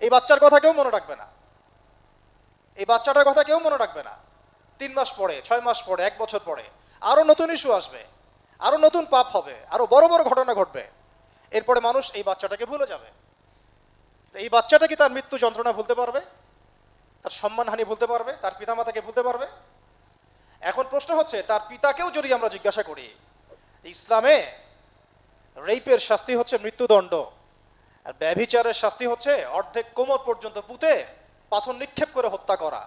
এই বাচ্চার কথা কেউ মনে রাখবে না, এই বাচ্চাটার কথা কেউ মনে রাখবে না। 3 মাস পরে, 6 মাস পরে, 1 বছর পরে আরো নতুন ইস্যু আসবে, আরো নতুন পাপ হবে, আরো বড় বড় ঘটনা ঘটবে। এরপরে মানুষ এই বাচ্চাটাকে ভুলে যাবে। এই বাচ্চাটা কি তার মৃত্যু যন্ত্রণা ভুলতে পারবে? তার সম্মানহানি ভুলতে পারবে? তার পিতামাতাকে ভুলতে পারবে? এখন প্রশ্ন হচ্ছে, তার পিতাকেও যদি আমরা জিজ্ঞাসা করি, ইসলামে রেপের শাস্তি হচ্ছে মৃত্যুদণ্ড, আর ব্যভিচারের শাস্তি হচ্ছে অর্ধেক কোমর পর্যন্ত পুঁতে পাথর নিক্ষেপ করে হত্যা করা,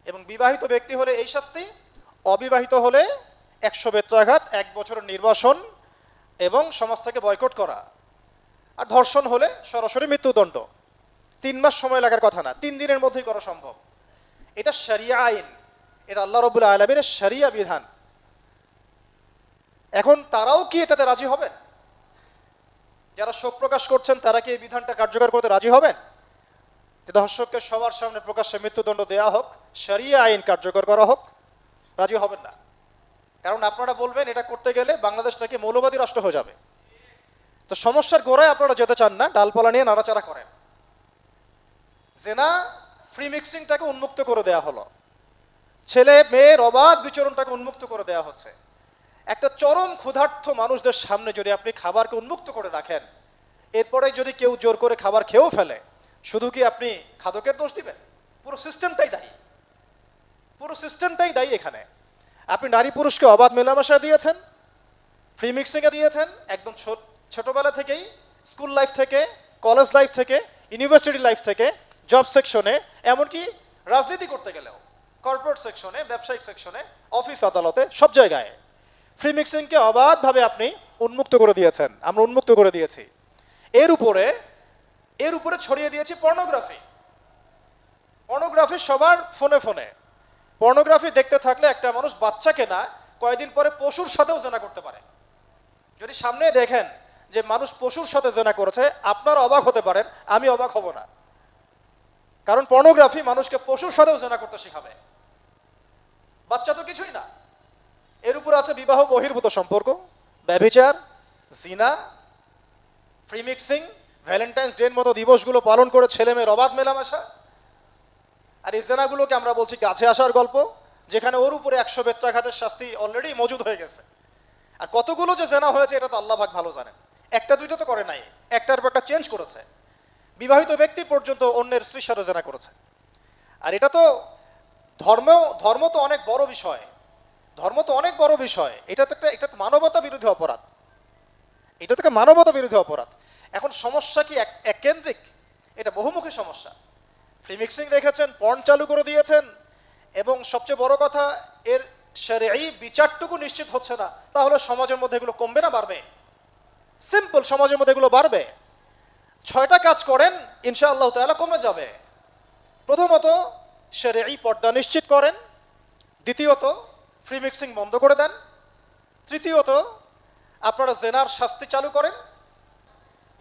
এবং বিবাহিত ব্যক্তি হলে এই শাস্তি, অবিবাহিত হলে 100 বেত্রাঘাত, 1 বছরের নির্বাসন এবং সমাজ থেকে বয়কট করা, আর ধর্ষণ হলে সরাসরি মৃত্যুদণ্ড। 3 মাস সময় লাগার কথা না, 3 দিনের মধ্যেই করা সম্ভব। এটা শরিয়া আইন, এটা আল্লাহ রাব্বুল আলামিনের শরিয়া বিধান। এখন তারাও কি এটাতে রাজি হবেন? যারা শোক প্রকাশ করছেন তারা কি এই বিধানটা কার্যকর করতে রাজি হবেন? যে ধর্ষককে সবার সামনে প্রকাশ্যে মৃত্যুদণ্ড দেওয়া হোক, শরিয়া আইন কার্যকর করা হোক? রাজি হবেন না। কারণ আপনারা বলবেন এটা করতে গেলে বাংলাদেশ নাকি মৌলবাদী রাষ্ট্র হয়ে যাবে। তো সমস্যার গোড়ায় আপনারা যেতে চান না, ডালপালা নিয়ে নাড়াচাড়া করেন। জেনা ফ্রি মিক্সিংটাকে উন্মুক্ত করে দেওয়া হলো, ছেলে মেয়ের অবাধ বিচরণটাকে উন্মুক্ত করে দেওয়া হচ্ছে। একটা চরম ক্ষুধার্ত মানুষদের সামনে যদি আপনি খাবারকে উন্মুক্ত করে রাখেন, এরপরে যদি কেউ জোর করে খাবার খেয়েও ফেলে, শুধু কি আপনি খাদকের দোষ দিবেন? পুরো সিস্টেমটাই দায়ী, পুরো সিস্টেমটাই দায়ী এখানে। আপনি নারী পুরুষকে অবাধ মেলামেশা দিয়েছেন, ফ্রি মিক্সিংয়ে দিয়েছেন, একদম ছোটবেলা থেকেই, স্কুল লাইফ থেকে, কলেজ লাইফ থেকে, ইউনিভার্সিটি লাইফ থেকে, জব সেকশনে, এমনকি রাজনীতি করতে গেলেও কর্পোরেট সেকশনে, ব্যবসায়িক সেকশনে, অফিস আদালতে, সব জায়গায় ফ্রি মিক্সিংকে অবাধভাবে আপনি উন্মুক্ত করে দিয়েছেন, আমরা উন্মুক্ত করে দিয়েছি। এর উপরে ছড়িয়ে দিয়েছি পর্নোগ্রাফি। পর্নোগ্রাফি সবার ফোনে ফোনে। পর্নোগ্রাফি দেখতে থাকলে একটা মানুষ বাচ্চাকে না, কয়েকদিন পরে পশুর সাথেও জেনা করতে পারে। যদি সামনে দেখেন যে মানুষ পশুর সাথে জেনা করেছে, আপনারা অবাক হতে পারেন, আমি অবাক হব না। কারণ পর্নোগ্রাফি মানুষকে পশুর সাথেও জেনা করতে শেখাবে। বাচ্চা তো কিছুই না। এর উপর আছে বিবাহ বহির্ভূত সম্পর্ক, ব্যভিচার, জিনা, ফ্রি মিক্সিং, ভ্যালেন্টাইন্স ডের মতো দিবসগুলো পালন করে ছেলে মেয়ের অবাধ মেলামেশা। আর এই জেনাগুলোকে আমরা বলছি গাছে আসার গল্প, যেখানে ওর উপরে 100 বেত্রাঘাতের শাস্তি অলরেডি মজুদ হয়ে গেছে। আর কতগুলো যে জেনা হয়েছে এটা তো আল্লাহ পাক ভালো জানেন। একটা দুইটা তো করে নাই, একটার পর একটা চেঞ্জ করেছে। বিবাহিত ব্যক্তি পর্যন্ত অন্যের স্ত্রীর সাথে জেনা করেছে। আর এটা তো ধর্ম তো অনেক বড় বিষয়, ধর্ম তো অনেক বড় বিষয়। এটা তো মানবতা বিরোধী অপরাধ, এটা তো একটা মানবতা বিরোধী অপরাধ। এখন সমস্যা কি এককেন্দ্রিক? এটা বহুমুখী সমস্যা। ফ্রি মিক্সিং রেখেছেন, পর্ন চালু করে দিয়েছেন, এবং সবচেয়ে বড় কথা, এর শরঈ বিচারটুকু নিশ্চিত হচ্ছে না। তাহলে সমাজের মধ্যে এগুলো কমবে না বাড়বে? সিম্পল, সমাজের মধ্যে এগুলো বাড়বে। 6টা কাজ করেন, ইনশাআল্লাহ তাআলা কমে যাবে। প্রথমত শরঈ পর্দা নিশ্চিত করেন, দ্বিতীয়ত ফ্রি মিক্সিং বন্ধ করে দেন, তৃতীয়ত আপনারা জেনার শাস্তি চালু করেন,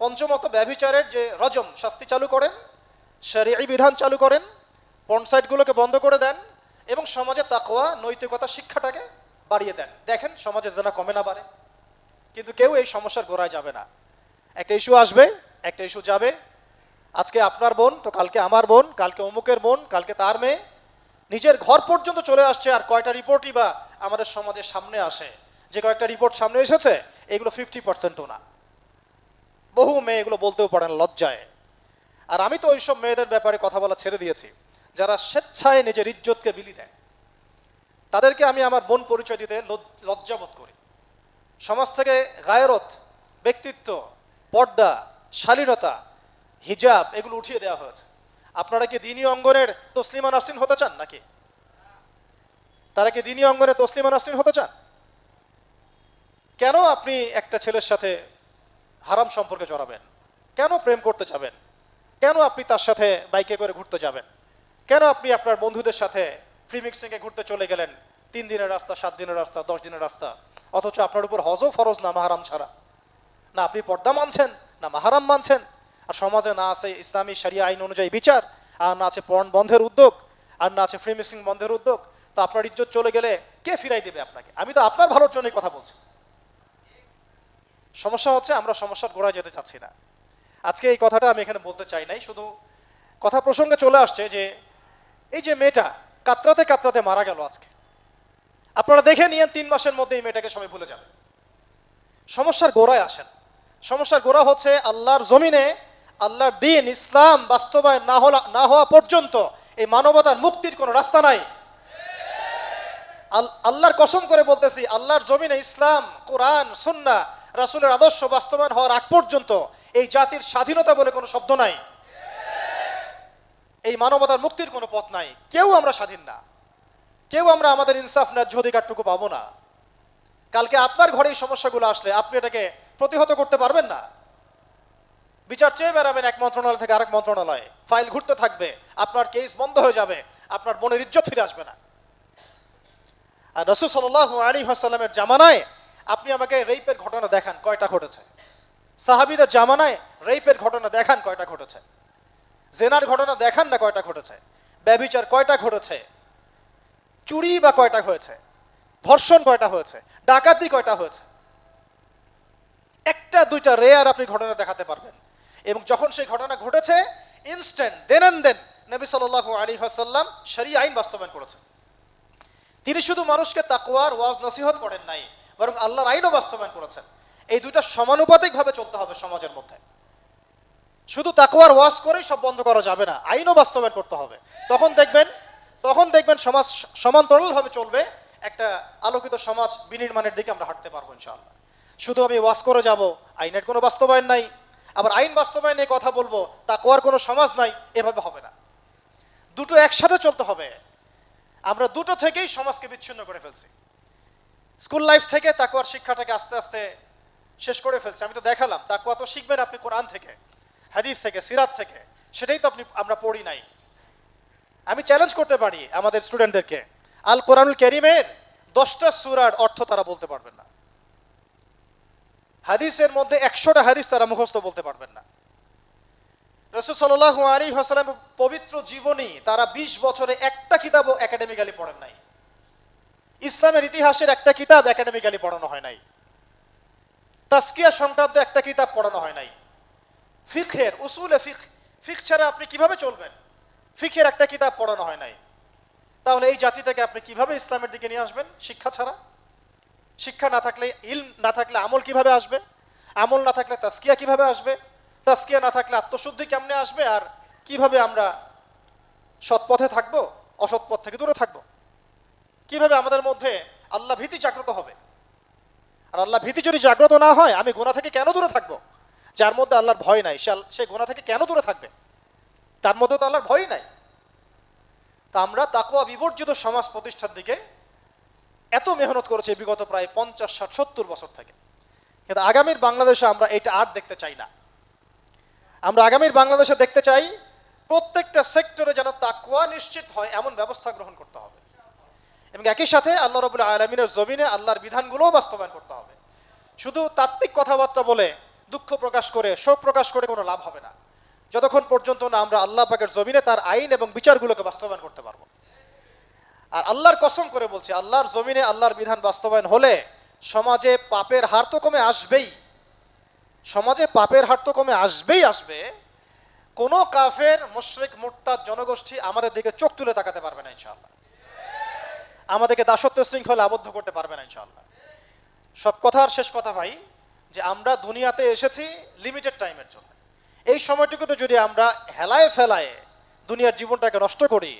পঞ্চমত ব্যভিচারের যে রজম শাস্তি চালু করেন, শরঈ বিধান চালু করেন, পর্ন সাইটগুলোকে বন্ধ করে দেন, এবং সমাজে তাকওয়া নৈতিকতা শিক্ষাটাকে বাড়িয়ে দেন। দেখেন সমাজে জেনা কমে না বাড়ে। কিন্তু কেউ এই সমস্যার গোড়ায় যাবে না। একটা ইস্যু আসবে, একটা ইস্যু যাবে। আজকে আপনার বোন তো কালকে আমার বোন, কালকে অমুকের বোন, কালকে তার মেয়ে, নিজের ঘর পর্যন্ত চলে আসছে। আর কয়টা রিপোর্টই বা আমাদের সমাজের সামনে আসে? যে কয়েকটা রিপোর্ট সামনে এসেছে এগুলো 50%ও না। বহু মেয়ে এগুলো বলতেও পারেন লজ্জায়। আর আমি তো ওইসব মেয়েদের ব্যাপারে কথা বলা ছেড়ে দিয়েছি, যারা স্বেচ্ছায় নিজের ইজ্জতকে বিলি দেয়। তাদেরকে আমি আমার বোন পরিচয় দিতে লজ্জাবোধ করি। সমাজ থেকে গায়রত, ব্যক্তিত্ব, পর্দা, শালীনতা, হিজাব এগুলো উঠিয়ে দেওয়া হয়েছে। আপনারা কি দ্বীনি অঙ্গনের তসলিমা নাসরিন হতে চান নাকি? তারা কি দ্বীনি অঙ্গনে তসলিমা নাসরিন হতে চান? কেন আপনি একটা ছেলের সাথে হারাম সম্পর্কে জড়াবেন? কেন প্রেম করতে যাবেন? কেন আপনি তার সাথে বাইকে করে ঘুরতে যাবেন? কেন আপনি আপনার বন্ধুদের সাথে ফ্রি মিক্সিংয়ে ঘুরতে চলে গেলেন? 3 দিনের রাস্তা, 7 দিনের রাস্তা, 10 দিনের রাস্তা, অথচ আপনার উপর হজও ফরজ না মাহারাম ছাড়া। না আপনি পর্দা মানছেন, না মাহারাম মানছেন। আর সমাজে না আছে ইসলামী শরিয়া আইন অনুযায়ী বিচার, আর না আছে পর্ন বন্ধের উদ্যোগ, আর না আছে ফ্রি মিক্সিং বন্ধের উদ্যোগ। তো আপনার ইজ্জত চলে গেলে কে ফিরাই দেবে আপনাকে? আমি তো আপনার ভালোর জন্যই কথা বলছি। সমস্যা হচ্ছে আমরা সমস্যার গোড়ায় যেতে চাচ্ছি না। আজকে এই কথাটা আমি এখানে বলতে চাই নাই, শুধু কথা প্রসঙ্গে চলে আসছে যে এই যে মেয়েটা কাতরাতে কাতরাতে মারা গেল আজকে, আপনারা দেখে নিয়েন 3 মাসের মধ্যে এই মেয়েটাকে সবাই ভুলে যাবে। সমস্যার গোড়ায় আসেন। সমস্যার গোড়া হচ্ছে আল্লাহর জমিনে আল্লাহর দিন ইসলাম বাস্তবায়ন না হওয়া পর্যন্ত এই মানবতার মুক্তির কোনো রাস্তা নাই। আল্লাহর কসম করে বলতেছি, আল্লাহর জমিনে ইসলাম, কোরআন, সুন্নাহ, রাসূলের আদর্শ বাস্তবায়ন হওয়ার আগ পর্যন্ত এই জাতির স্বাধীনতা বলে কোনো শব্দ নাই। এই মানবতার মুক্তির কোনো পথ নাই। কেউ আমরা স্বাধীন না, কেউ আমরা আমাদের ইনসাফ ন্যায্য অধিকারটুকু পাবো না। কালকে আপনার ঘরে এই সমস্যাগুলো আসলে আপনি এটাকে প্রতিহত করতে পারবেন না। বিচার চেয়ে বেড়াবেন এক মন্ত্রণালয় থেকে আরেক মন্ত্রণালয়ে, ফাইল ঘুরতে থাকবে, আপনার কেস বন্ধ হয়ে যাবে, আপনার বোনের ইজ্জত ফিরে আসবে না। আর রাসূল সাল্লাল্লাহু আলাইহি ওয়াসাল্লামের জামানায় আপনি আমাকে রেপের ঘটনা দেখান কয়টা ঘটেছে? সাহাবীদের জামানায় রেপের ঘটনা দেখান কয়টা ঘটেছে? জেনার ঘটনা দেখান না কয়টা ঘটেছে? ব্যভিচার কয়টা ঘটেছে? চুরি বা কয়টা হয়েছে? ধর্ষণ কয়টা হয়েছে? ডাকাতি কয়টা হয়েছে? একটা দুইটা রেয়ার আপনি ঘটনা দেখাতে পারবেন। এবং যখন সেই ঘটনা ঘটেছে ইনস্ট্যান্ট দেন এন্ড দেন নবী সাল্লাল্লাহু আলাইহি ওয়াসাল্লাম শরীয়ত আইন বাস্তবায়ন করেছেন। তিনি শুধু মানুষকে তাকওয়ার ওয়াজ নসিহত করেন নাই, বরং আল্লাহর আইনও বাস্তবায়ন করেছেন। এই দুইটা সমানুপাতিকভাবে চলতে হবে সমাজের মধ্যে। শুধু তাকওয়ার ওয়াজ করেই সব বন্ধ করা যাবে না, আইনও বাস্তবায়ন করতে হবে। তখন দেখবেন সমাজ সমান্তরালভাবে চলবে, একটা আলোকিত সমাজ বিনির্মাণের দিকে আমরা হাঁটতে পারবো ইনশাআল্লাহ। শুধু আমি ওয়াজ করে যাব, আইনের কোনো বাস্তবায়ন নাই, আবার আইন বাস্তবায়নে কথা বলবো, তাকওয়ার কোনো সমাজ নাই, এভাবে হবে না। দুটো একসাথে চলতে হবে। আমরা দুটো থেকেই সমাজকে বিচ্ছিন্ন করে ফেলছি। স্কুল লাইফ থেকে তাকওয়ার শিক্ষাটাকে আস্তে আস্তে শেষ করে ফেলছি। আমি তো দেখালাম তাকওয়া তো শিখবেন আপনি কোরআন থেকে, হাদিস থেকে, সিরাত থেকে, সেটাই তো আমরা পড়ি নাই। আমি চ্যালেঞ্জ করতে পারি আমাদের স্টুডেন্টদেরকে, আল কোরআনুল কারীমের 10টা সূরার অর্থ তারা বলতে পারবেন না। হাদিসের মধ্যে 100টা হাদিস তারা মুখস্থ বলতে পারবেন না। রাসূল সাল্লাল্লাহু আলাইহি ওয়াসাল্লামের পবিত্র জীবনী তারা 20 বছরে একটা কিতাবও একাডেমিক্যালি পড়েন নাই। ইসলামের ইতিহাসের একটা কিতাব একাডেমিক্যালি পড়ানো হয় নাই। তাজকিয়া সংক্রান্ত একটা কিতাব পড়ানো হয় নাই। ফিকহের উসুলে ফিকহ ছাড়া আপনি কিভাবে চলবেন? ফিকহের একটা কিতাব পড়ানো হয় নাই। তাহলে এই জাতিটাকে আপনি কিভাবে ইসলামের দিকে নিয়ে আসবেন? শিক্ষা ছাড়া। শিক্ষা না থাকলে, ইলম না থাকলে আমল কিভাবে আসবে? আমল না থাকলে তাজকিয়া কিভাবে আসবে? তাজকিয়া না থাকলে আত্মশুদ্ধি কেমনে আসবে? আর কিভাবে আমরা সৎ পথে থাকবো, অসৎ পথ থেকে দূরে থাকবো? কিভাবে আমাদের মধ্যে আল্লাহ ভীতি জাগ্রত হবে? আর আল্লাহ ভীতি যদি জাগ্রত না হয়, আমি গুনাহ থেকে কেন দূরে থাকবো? যার মধ্যে আল্লাহর ভয় নাই সে গুনাহ থেকে কেন দূরে থাকবে? তার মধ্যে তো আল্লাহর ভয় নাই। তা আমরা তাকওয়া বিবর্জিত সমাজ প্রতিষ্ঠার দিকে এত মেহনত করেছি বিগত প্রায় 50, 60, 70 বছর থেকে। কিন্তু আগামীর বাংলাদেশে আমরা এটা আর দেখতে চাই না। আমরা আগামীর বাংলাদেশে দেখতে চাই প্রত্যেকটা সেক্টরে যেন তাকওয়া নিশ্চিত হয় এমন ব্যবস্থা গ্রহণ করতে হবে, এবং একই সাথে আল্লাহ রাব্বুল আলামিনের জমিনে আল্লাহর বিধানগুলোও বাস্তবায়ন করতে হবে। শুধু তাত্ত্বিক কথাবার্তা বলে, দুঃখ প্রকাশ করে, শোক প্রকাশ করে কোনো লাভ হবে না, যতক্ষণ পর্যন্ত না আমরা আল্লাহ পাকের জমিনে তার আইন এবং বিচারগুলোকে বাস্তবায়ন করতে পারবো। আর আল্লাহর কসম করে বলছি, আল্লাহর জমিনে আল্লাহর বিধান বাস্তবায়ন হলে সমাজে পাপের হার তো কমে আসবেই। সমাজে পাপের হার তো কমে আসবে। কোনো কাফের, মুশরিক, মুরতাদ জনগোষ্ঠী আমাদের দিকে চোখ তুলে তাকাতে পারবে না ইনশাআল্লাহ। আমাদেরকে দাসত্ব শৃঙ্খলে আবদ্ধ করতে পারবে না ইনশাআল্লাহ। সব কথার শেষ কথা ভাই, যে আমরা দুনিয়াতে এসেছি লিমিটেড টাইমের জন্য। এই সময়টুকুতে যদি আমরা হেলায় ফেলায় দুনিয়ার জীবনটাকে নষ্ট করি,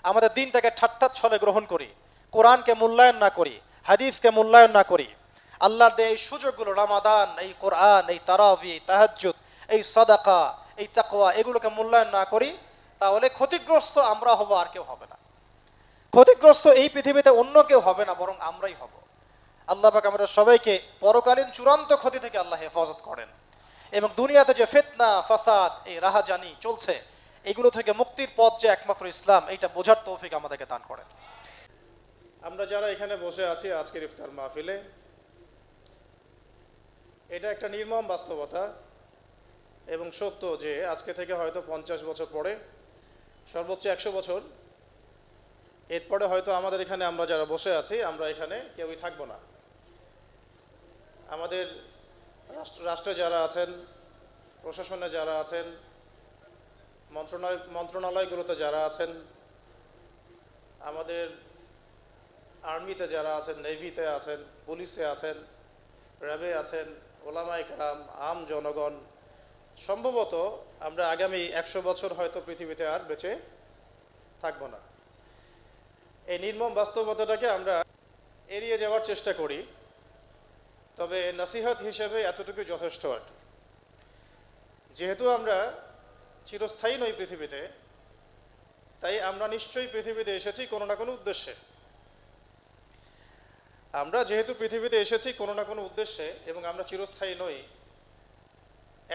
আমাদের দিনটাকে ঠাট্টা ছলে গ্রহণ করি, কোরআনকে মূল্যায়ন না করি, হাদিসকে মূল্যায়ন না করি, আল্লাহর দেয় এই সুযোগগুলো, রমাদান, এই কোরআন, এই তারাবি, এই তাহাজ্জুদ, এই সাদাকা, এই তাকওয়া, এগুলোকে মূল্যায়ন না করি, তাহলে ক্ষতিগ্রস্ত আমরা হব, আর কেউ হবে না। ক্ষতিগ্রস্ত এই পৃথিবীতে অন্য কেউ হবে না, বরং আমরাই হব। আল্লাহ পাক আমাদের সবাইকে পরকালীন চূড়ান্ত ক্ষতি থেকে আল্লাহ হেফাজত করেন, এবং দুনিয়াতে যে ফিতনা, ফাসাদ, এই রাহাজানি চলছে, এগুলো থেকে মুক্তির পথ যে একমাত্র ইসলাম, এইটা বোঝার তৌফিক আমাদেরকে দান করেন। আমরা যারা এখানে বসে আছি আজকের ইফতার মাহফিলে, এটা একটা নির্মম বাস্তবতা এবং সত্য যে আজকে থেকে হয়তো 50 বছর পরে, সর্বোচ্চ 100 বছর এরপরে হয়তো আমাদের এখানে আমরা যারা বসে আছি, আমরা এখানে কেউই থাকবো না। আমাদের রাষ্ট্রে যারা আছেন, প্রশাসনে যারা আছেন, মন্ত্রণালয়গুলোতে যারা আছেন, আমাদের আর্মিতে যারা আছেন, নেভিতে আছেন, পুলিশে আছেন, র্যাবে আছেন, ওলামায়ে কেরাম, আম জনগণ, সম্ভবত আমরা আগামী 100 বছর হয়তো পৃথিবীতে আর বেঁচে থাকবো না। এই নির্মম বাস্তবতাটাকে আমরা এড়িয়ে যাওয়ার চেষ্টা করি, তবে নসিহত হিসেবে এতটুকু যথেষ্ট আর কি। যেহেতু আমরা চিরস্থায়ী নই পৃথিবীতে, তাই আমরা নিশ্চয়ই পৃথিবীতে এসেছি কোনো না কোনো উদ্দেশ্যে। আমরা যেহেতু পৃথিবীতে এসেছি কোনো না কোনো উদ্দেশ্যে এবং আমরা চিরস্থায়ী নই,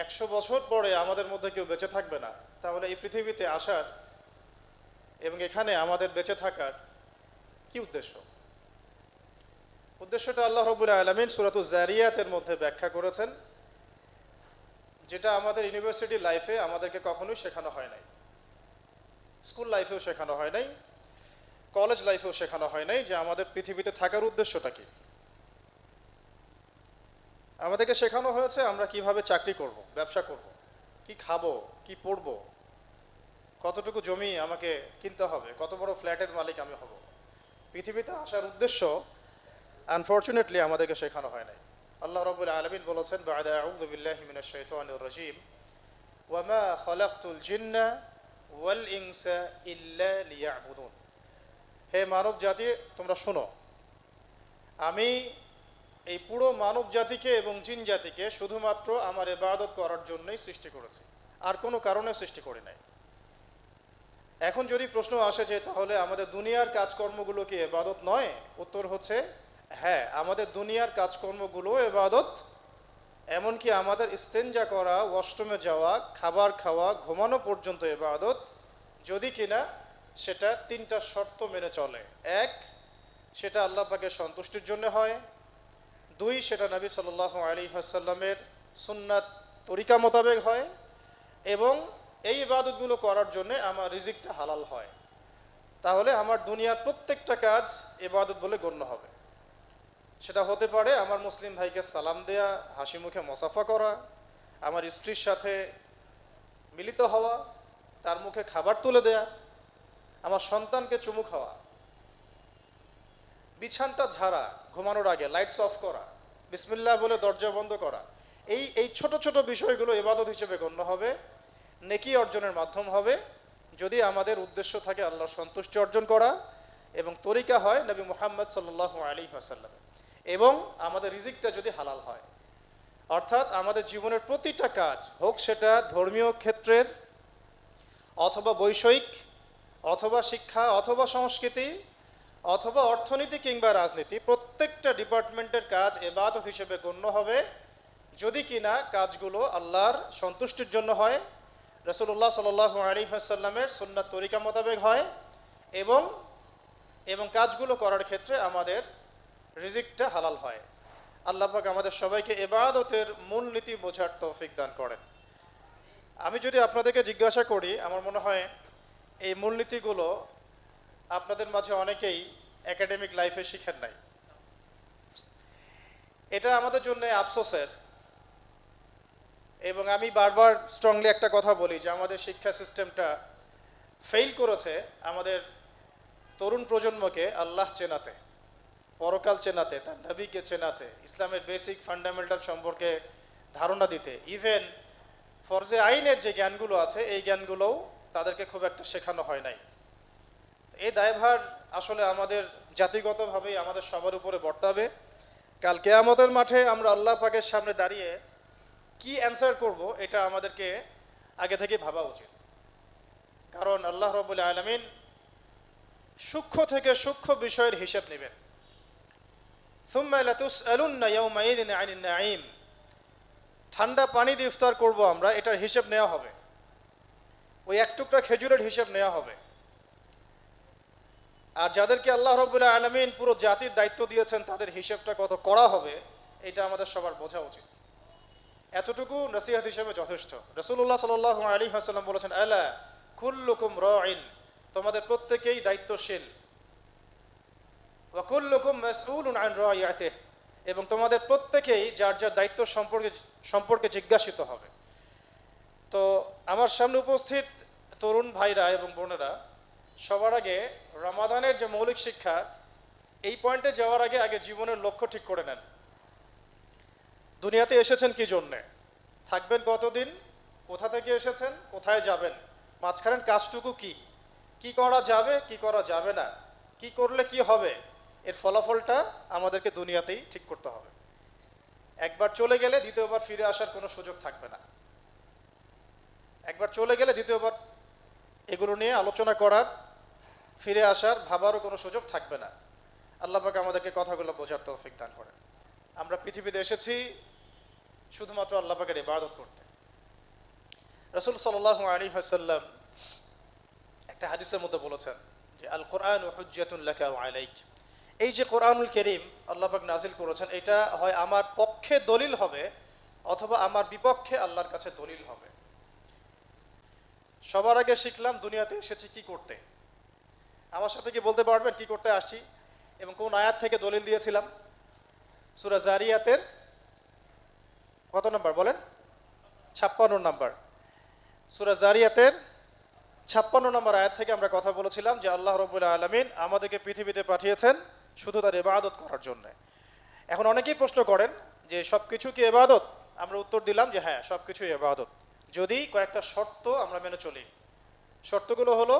100 বছর পরে আমাদের মধ্যে কেউ বেঁচে থাকবে না, তাহলে এই পৃথিবীতে আসার এবং এখানে আমাদের বেঁচে থাকার কি উদ্দেশ্য? উদ্দেশ্যটা আল্লাহ রাব্বুল আলামিন সূরাতুজ যারিয়াতের মধ্যে ব্যাখ্যা করেছেন, যেটা আমাদের ইউনিভার্সিটি লাইফে আমাদেরকে কখনোই শেখানো হয় নাই, স্কুল লাইফেও শেখানো হয় নাই, কলেজ লাইফেও শেখানো হয় নাই যে আমাদের পৃথিবীতে থাকার উদ্দেশ্যটা কি। আমাদেরকে শেখানো হয়েছে আমরা কিভাবে চাকরি করব, ব্যবসা করব, কি খাবো, কি পড়বো, কতটুকু জমি আমাকে কিনতে হবে, কত বড় ফ্ল্যাটের মালিক আমি হব। পৃথিবীতে আসার উদ্দেশ্য আনফরচুনেটলি আমাদেরকে শেখানো হয় নাই। আল্লাহ রাব্বুল আলামিন বলেছেন, বা'দা আউযু বিল্লাহি মিনাশ শাইতানির রাজীম, ওয়া মা খালাকতুল জিন্না ওয়াল ইনসা ইল্লা লিয়াবুদুন। হে মানব জাতি, তোমরা শোনো, আমি এই পুরো মানব জাতিকে এবং জিন জাতিকে শুধুমাত্র আমার ইবাদত করার জন্যই সৃষ্টি করেছি, আর কোনো কারণে সৃষ্টি করি নাই। এখন যদি প্রশ্ন আসে যে তাহলে আমাদের দুনিয়ার কাজকর্মগুলো কি ইবাদত নয়? উত্তর হচ্ছে হ্যাঁ, আমাদের দুনিয়ার কাজকর্মগুলো ইবাদত। এমনকি আমাদের ইস্তেঞ্জা করা, ওয়াশরুমে যাওয়া, খাবার খাওয়া, ঘুমানো পর্যন্ত ইবাদত, যদি কিনা সেটা 3টা শর্ত মেনে চলে। 1, সেটা আল্লাহ পাকের সন্তুষ্টির জন্য হয়। 2, সেটা নবী সাল্লাল্লাহু আলাইহি ওয়াসাল্লামের সুন্নাত তরিকা মোতাবেক হয়। এবং এই ইবাদতগুলো করার জন্য আমার রিজিকটা হালাল হয়। তাহলে আমার দুনিয়ার প্রত্যেকটা কাজ ইবাদত বলে গণ্য হবে। সেটা হতে পারে আমার মুসলিম ভাইকে সালাম দেয়া, হাসি মুখে মুসাফা করা, আমার স্ত্রীর সাথে মিলিত হওয়া, তার মুখে খাবার তুলে দেয়া, আমার সন্তানকে চুমু খাওয়া, বিছানটা ঝাড়া, ঘুমানোর আগে লাইটস অফ করা, বিসমিল্লাহ বলে দরজা বন্ধ করা, এই ছোট ছোট বিষয়গুলো ইবাদত হিসেবে গণ্য হবে, নেকি অর্জনের মাধ্যম হবে, যদি আমাদের উদ্দেশ্য থাকে আল্লাহর সন্তুষ্টি অর্জন করা এবং তরিকা হয় নবী মুহাম্মদ সাল্লাল্লাহু আলাইহি ওয়াসাল্লাম, এবং আমাদের রিজিকটা যদি হালাল হয়। অর্থাৎ আমাদের জীবনের প্রতিটা কাজ, হোক সেটা ধর্মীয় ক্ষেত্রের অথবা বৈষয়িক অথবা শিক্ষা অথবা সংস্কৃতি অথবা অর্থনীতি কিংবা রাজনীতি, প্রত্যেকটা ডিপার্টমেন্টের কাজ ইবাদত হিসেবে গণ্য হবে যদি কিনা কাজগুলো আল্লাহর সন্তুষ্টির জন্য হয়, রাসূলুল্লাহ সাল্লাল্লাহু আলাইহি ওয়াসাল্লামের সুন্নাত তরিকা মোতাবেক হয়, এবং কাজগুলো করার ক্ষেত্রে আমাদের রিজিকটা হালাল হয়। আল্লাহ পাক আমাদের সবাইকে ইবাদতের মূলনীতি বোঝার তৌফিক দান করেন। আমি যদি আপনাদেরকে জিজ্ঞাসা করি, আমার মনে হয় এই মূলনীতিগুলো আপনাদের মাঝে অনেকেই একাডেমিক লাইফে শিখেন নাই। এটা আমাদের জন্য আফসোসের, এবং আমি বারবার স্ট্রংলি একটা কথা বলি যে আমাদের শিক্ষা সিস্টেমটা ফেল করেছে আমাদের তরুণ প্রজন্মকে আল্লাহ চেনাতে, পরকাল চেনাতে, তার নবীকে চেনাতে, ইসলামের বেসিক ফান্ডামেন্টাল সম্পর্কে ধারণা দিতে। ইভেন ফরজে আইনের যে জ্ঞানগুলো আছে এই জ্ঞানগুলোও তাদেরকে খুব একটা শেখানো হয় নাই। এই দায়ভার আসলে আমাদের জাতিগতভাবেই আমাদের সবার উপরে বর্তাবে। কাল কিয়ামতের মাঠে আমরা আল্লাহ পাকের সামনে দাঁড়িয়ে কি অ্যান্সার করব, এটা আমাদেরকে আগে থেকে ভাবা উচিত। কারণ আল্লাহ রাব্বুল আলামিন সূক্ষ্ম থেকে সূক্ষ্ম বিষয়ের হিসাব নেবেন। সুম্মা লাতুসআলুন্না ইয়াওমাইযিন আনিন নাঈম, ঠান্ডা পানি দিয়ে ইফতার করব আমরা, এটার হিসাব নেওয়া হবে। ওই এক টুকরা খেজুরের হিসাব নেওয়া হবে। আর যাদেরকে আল্লাহ রাব্বুল আলামিন পুরো জাতির দায়িত্ব দিয়েছেন তাদের হিসাবটা কত করা হবে, এটা আমাদের সবার বোঝা উচিত। এতটুকু নসিহত হিসেবে যথেষ্ট। রাসূলুল্লাহ সাল্লাল্লাহু আলাইহি ওয়াসাল্লাম বলেছেন, আলা কুল্লুকুম রাঈন, তোমাদের প্রত্যেকেই দায়িত্বশীল, ওয়া কুল্লুকুম মাসউলুন আন রাইয়াতিহি, এবং তোমাদের প্রত্যেকেই যার যার দায়িত্ব সম্পর্কে জিজ্ঞাসিত হবে। তো আমার সামনে উপস্থিত তরুণ ভাইরা এবং বোনেরা, সবার আগে রমাদানের যে মৌলিক শিক্ষা, এই পয়েন্টে যাওয়ার আগে জীবনের লক্ষ্য ঠিক করে নেন। দুনিয়াতে এসেছেন কি জন্যে, থাকবেন কতদিন, কোথা থেকে এসেছেন, কোথায় যাবেন, মাঝখানের কাজটুকু কি, কি করা যাবে কি করা যাবে না, কি করলে কি হবে, এর ফলাফলটা আমাদেরকে দুনিয়াতেই ঠিক করতে হবে। একবার চলে গেলে দ্বিতীয়বার ফিরে আসার কোনো সুযোগ থাকবে না। একবার চলে গেলে দ্বিতীয়বার এগুলো নিয়ে আলোচনা করার, ফিরে আসার, ভাবারও কোনো সুযোগ থাকবে না। আল্লাহ পাক আমাদেরকে কথাগুলো বোঝার তৌফিক দান করেন। আমরা পৃথিবীতে এসেছি শুধুমাত্র আল্লাহ পাকের ইবাদত করতে। রাসূল সাল্লাল্লাহু আলাইহি ওয়াসাল্লাম একটা হাদিসের মধ্যে বলেছেন যে আল কোরআন হুজ্জাতুন লাকা ওয়া আলাইক। এই যে কোরআনুল কারীম আল্লাহ পাক নাজিল করেছেন, এটা হয় আমার পক্ষে দলিল হবে অথবা আমার বিপক্ষে আল্লাহর কাছে দলিল হবে। সবার আগে শিখলাম দুনিয়াতে এসেছি কি করতে। আমার সাথে কি বলতে পারবেন কি করতে আসছি এবং কোন আয়াত থেকে দলিল দিয়েছিলাম? সূরা জারিয়াতের কত নম্বর বলেন? 56 নম্বর। সূরা জারিয়াতের 56 নম্বর আয়াত থেকে আমরা কথা বলেছিলাম যে আল্লাহ রাব্বুল আলামিন আমাদেরকে পৃথিবীতে পাঠিয়েছেন শুধু তার ইবাদত করার জন্য। এখন অনেকেই প্রশ্ন করেন যে সব কিছু কি ইবাদত? আমরা উত্তর দিলাম যে হ্যাঁ, সব কিছুই ইবাদত, যদি কয়েকটা শর্ত আমরা মেনে চলি। শর্তগুলো হলো,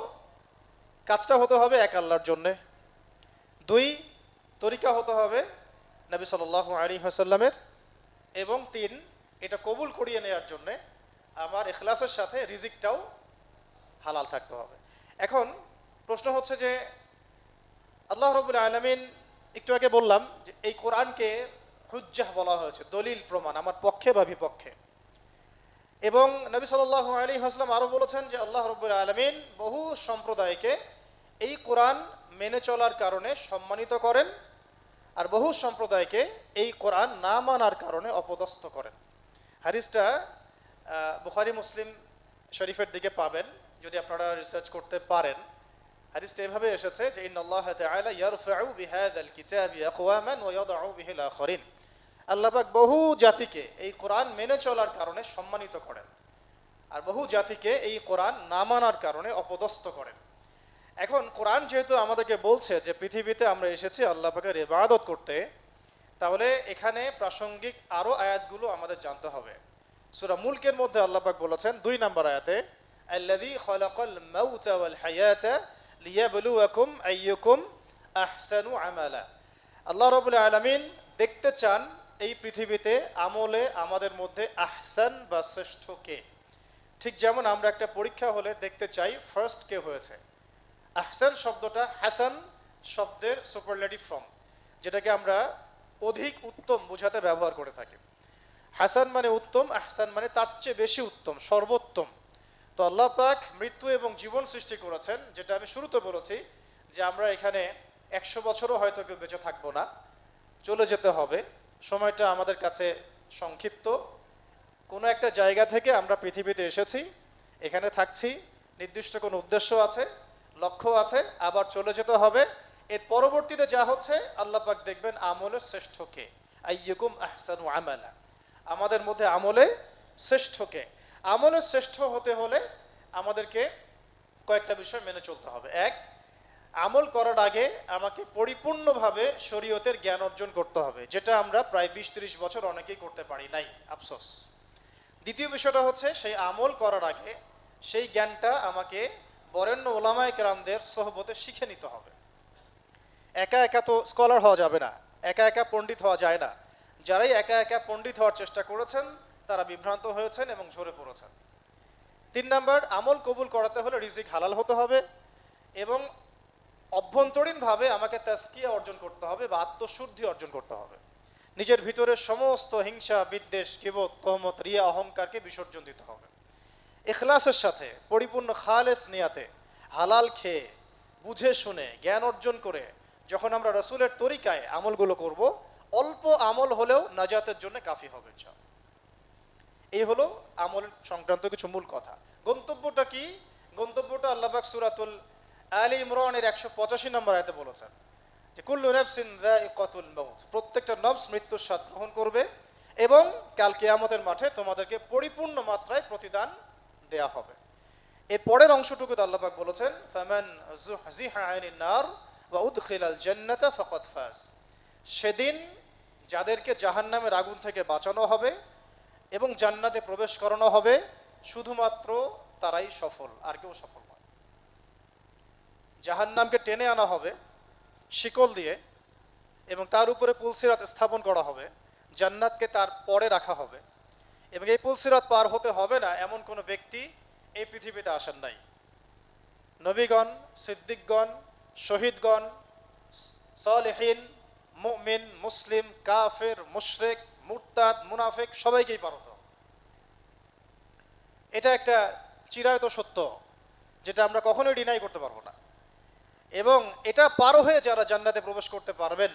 কাজটা হতে হবে এক আল্লাহর জন্যে, 2 তরিকা হতে হবে নবী সাল্লাল্লাহু আলাইহি ওয়াসাল্লামের, এবং 3 এটা কবুল করিয়ে নেওয়ার জন্যে আমার ইখলাসের সাথে রিজিকটাও হালাল থাকতে হবে। এখন প্রশ্ন হচ্ছে যে আল্লাহ রাব্বুল আলামিন, একটু আগে বললাম যে এই কোরআনকে হুজ্জাহ বলা হয়েছে, দলিল প্রমাণ আমার পক্ষে বা বিপক্ষে। এবং নবী সাল্লাল্লাহু আলাইহি ওয়াসাল্লাম আরও বলেছেন যে আল্লাহ রাব্বুল আলামিন বহু সম্প্রদায়কে এই কোরআন মেনে চলার কারণে সম্মানিত করেন, আর বহু সম্প্রদায়কে এই কোরআন না মানার কারণে অপদস্থ করেন। হাদিসটা বুখারী মুসলিম শরীফের দিকে পাবেন যদি আপনারা রিসার্চ করতে পারেন। হাদিসটা এভাবে এসেছে যে ইন্নাল্লাহ তাআলা ইয়ারফাউ বিহাযাল কিতাবি আকওয়ামান ওয়া ইয়াদউ বিহিল আখারিন। আল্লাহ পাক বহু জাতিকে এই কোরআন মেনে চলার কারণে সম্মানিত করেন, আর বহু জাতিকে এই কোরআন না মানার কারণে অপদস্থ করেন। এখন কোরআন যেহেতু আমাদেরকে বলছে যে পৃথিবীতে আমরা এসেছি আল্লাহ পাকের ইবাদত করতে, তাহলে এখানে প্রাসঙ্গিক আরও আয়াতগুলো আমাদের জানতে হবে। সূরা মুলকের মধ্যে আল্লাহ পাক বলেছেন 2 নম্বর আয়াতে, আল্লাযী খালাকাল মাউতা ওয়াল হায়াতা লিয়াবলুয়াকুম আইয়ুকুম আহসানু আমালা। আল্লাহ রাব্বুল আলামিন দেখতে চান এই পৃথিবীতে আমলে আমাদের মধ্যে আহসান বা শ্রেষ্ঠ কে। ঠিক যেমন আমরা একটা পরীক্ষা হলে দেখতে চাই ফার্স্ট কে হয়েছে। আহসান শব্দটা হাসান শব্দের সুপারলেটিভ ফর্ম, যেটাকে আমরা অধিক উত্তম বোঝাতে ব্যবহার করে থাকি। হাসান মানে উত্তম, আহসান মানে তার চেয়ে বেশি উত্তম, সর্বোত্তম। তো আল্লাহ পাক মৃত্যু এবং জীবন সৃষ্টি করেছেন, যেটা আমি শুরুতে বলেছি যে আমরা এখানে 100 বছরও হয়তো কেউ বেঁচে থাকবো না, চলে যেতে হবে। সময়টা আমাদের কাছে সংক্ষিপ্ত। কোনো একটা জায়গা থেকে আমরা পৃথিবীতে এসেছি, এখানে থাকছি, নির্দিষ্ট কোনো উদ্দেশ্য আছে, লক্ষ্য আছে, আবার চলে যেতে হবে। এর পরবর্তীতে যা হচ্ছে আল্লাহ পাক দেখবেন আমলের শ্রেষ্ঠ কে, আইয়ুকুম আহসানু আমালা, আমাদের মধ্যে আমলে শ্রেষ্ঠ কে। আমলের শ্রেষ্ঠ হতে হলে আমাদেরকে কয়েকটা বিষয় মেনে চলতে হবে। 1, আমল করার আগে আমাকে পরিপূর্ণভাবে শরীয়তের জ্ঞান অর্জন করতে হবে, যেটা আমরা প্রায় 20-30 বছর অনেকেই করতে পারি নাই, আফসোস। দ্বিতীয় বিষয়টা হচ্ছে সেই আমল করার আগে সেই জ্ঞানটা আমাকে বরেণ্য ওলামায়ে কেরামদের সোহবতে শিখে নিতে হবে। একা একা তো স্কলার হওয়া যাবে না, একা একা পণ্ডিত হওয়া যায় না। যারাই একা একা পণ্ডিত হওয়ার চেষ্টা করেছেন তারা বিভ্রান্ত হয়েছেন এবং ঝরে পড়েছেন। 3 নম্বর, আমল কবুল করাতে হলে রিজিক হালাল হতে হবে এবং অভ্যন্তরীণভাবে আমাকে তাজকিয়া অর্জন করতে হবে বা আত্মশুদ্ধি অর্জন করতে হবে। নিজের ভিতরে সমস্ত হিংসা, বিদ্বেষ, গীবত, তহমত, রিয়া, অহংকারকে বিসর্জন দিতে হবে। ইখলাসের সাথে পরিপূর্ণ খালেস নিয়াতে হালাল খেয়ে বুঝে শুনে জ্ঞান অর্জন করে যখন আমরা রাসূলের তরিকায় আমলগুলো করব, অল্প আমল হলেও নাজাতের জন্য কাফি হবে ইনশাআল্লাহ। এই হলো আমল সংক্রান্ত কিছু মূল কথা। গন্তব্যটা কি? গন্তব্যটা আল্লাহ পাক সূরাতুল আলী ইমরানের 185 নম্বর আয়াতে বলেছেন যে কুল্লু নাফসিন যায়িকাতুল মাউত, প্রত্যেকটা নফস মৃত্যুর স্বাদ গ্রহণ করবে এবং কাল কিয়ামতের মাঠে তোমাদেরকে পরিপূর্ণ মাত্রায় প্রতিদান দেয়া হবে। এর পরের অংশটুকুতে আল্লাহ পাক বলেছেন ফামান যুহজিহা আনিন নার ওয়া উদখিলাল জান্নাতা ফাকাদ ফাজ। সেদিন যাদেরকে জাহান্নামের আগুন থেকে বাঁচানো হবে এবং জান্নাতে প্রবেশ করানো হবে, শুধুমাত্র তারাই সফল, আর কেউ সফল নয়। জাহান্নামকে টেনে আনা হবে শিকল দিয়ে এবং তার উপরে পুলসিরাত স্থাপন করা হবে, জান্নাতকে তার পরে রাখা হবে এবং এই পুলসিরাত পার হতে হবে না এমন কোনো ব্যক্তি এই পৃথিবীতে আসেন নাই। নবীগণ, সিদ্দিকগণ, শহীদগণ, সালেহীন, মুমিন, মুসলিম, কাফের, মুশরিক, মুরতাদ, মুনাফিক সবাইকেই পার হতো। এটা একটা চিরায়ত সত্য যেটা আমরা কখনোই ডিনাই করতে পারবো না। এবং এটা পার হয়ে যারা জান্নাতে প্রবেশ করতে পারবেন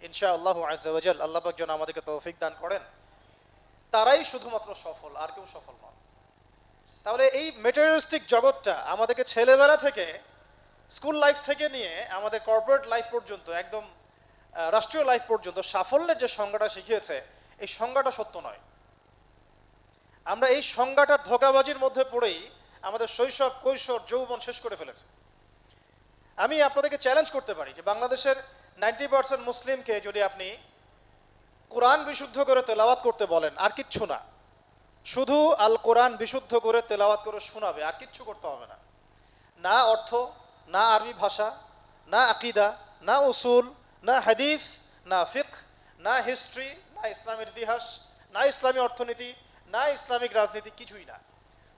ইনশাআল্লাহু আযজা ওয়া জাল, আল্লাহ পাক যেন আমাদেরকে তৌফিক দান করেন, তারাই শুধুমাত্র সফল, আর কেউ সফল নয়। তাহলে এই ম্যাটেরিয়ালিস্টিক জগৎটা আমাদেরকে ছেলেবেলা থেকে, স্কুল লাইফ থেকে নিয়ে আমাদের কর্পোরেট লাইফ পর্যন্ত, একদম রাষ্ট্রীয় লাইফ পর্যন্ত সাফল্যের যে সংজ্ঞাটা শিখিয়েছে, এই সংজ্ঞাটা সত্য নয়। আমরা এই সংজ্ঞাটার ধোঁকাবাজির মধ্যে পড়েই আমাদের শৈশব, কৈশোর, যৌবন শেষ করে ফেলেছে। আমি আপনাদেরকে চ্যালেঞ্জ করতে পারি যে বাংলাদেশের 90% মুসলিমকে যদি আপনি কোরআন বিশুদ্ধ করে তেলাওয়াত করতে বলেন, আর কিচ্ছু না, শুধু আল কোরআন বিশুদ্ধ করে তেলাওয়াত করে শোনাবে, আর কিচ্ছু করতে হবে না। না অর্থ, না আরবি ভাষা, না আকিদা, না উসুল, না হাদিস, না ফিকহ, না হিস্ট্রি, না ইসলামের ইতিহাস, না ইসলামী অর্থনীতি, না ইসলামিক রাজনীতি, কিছুই না।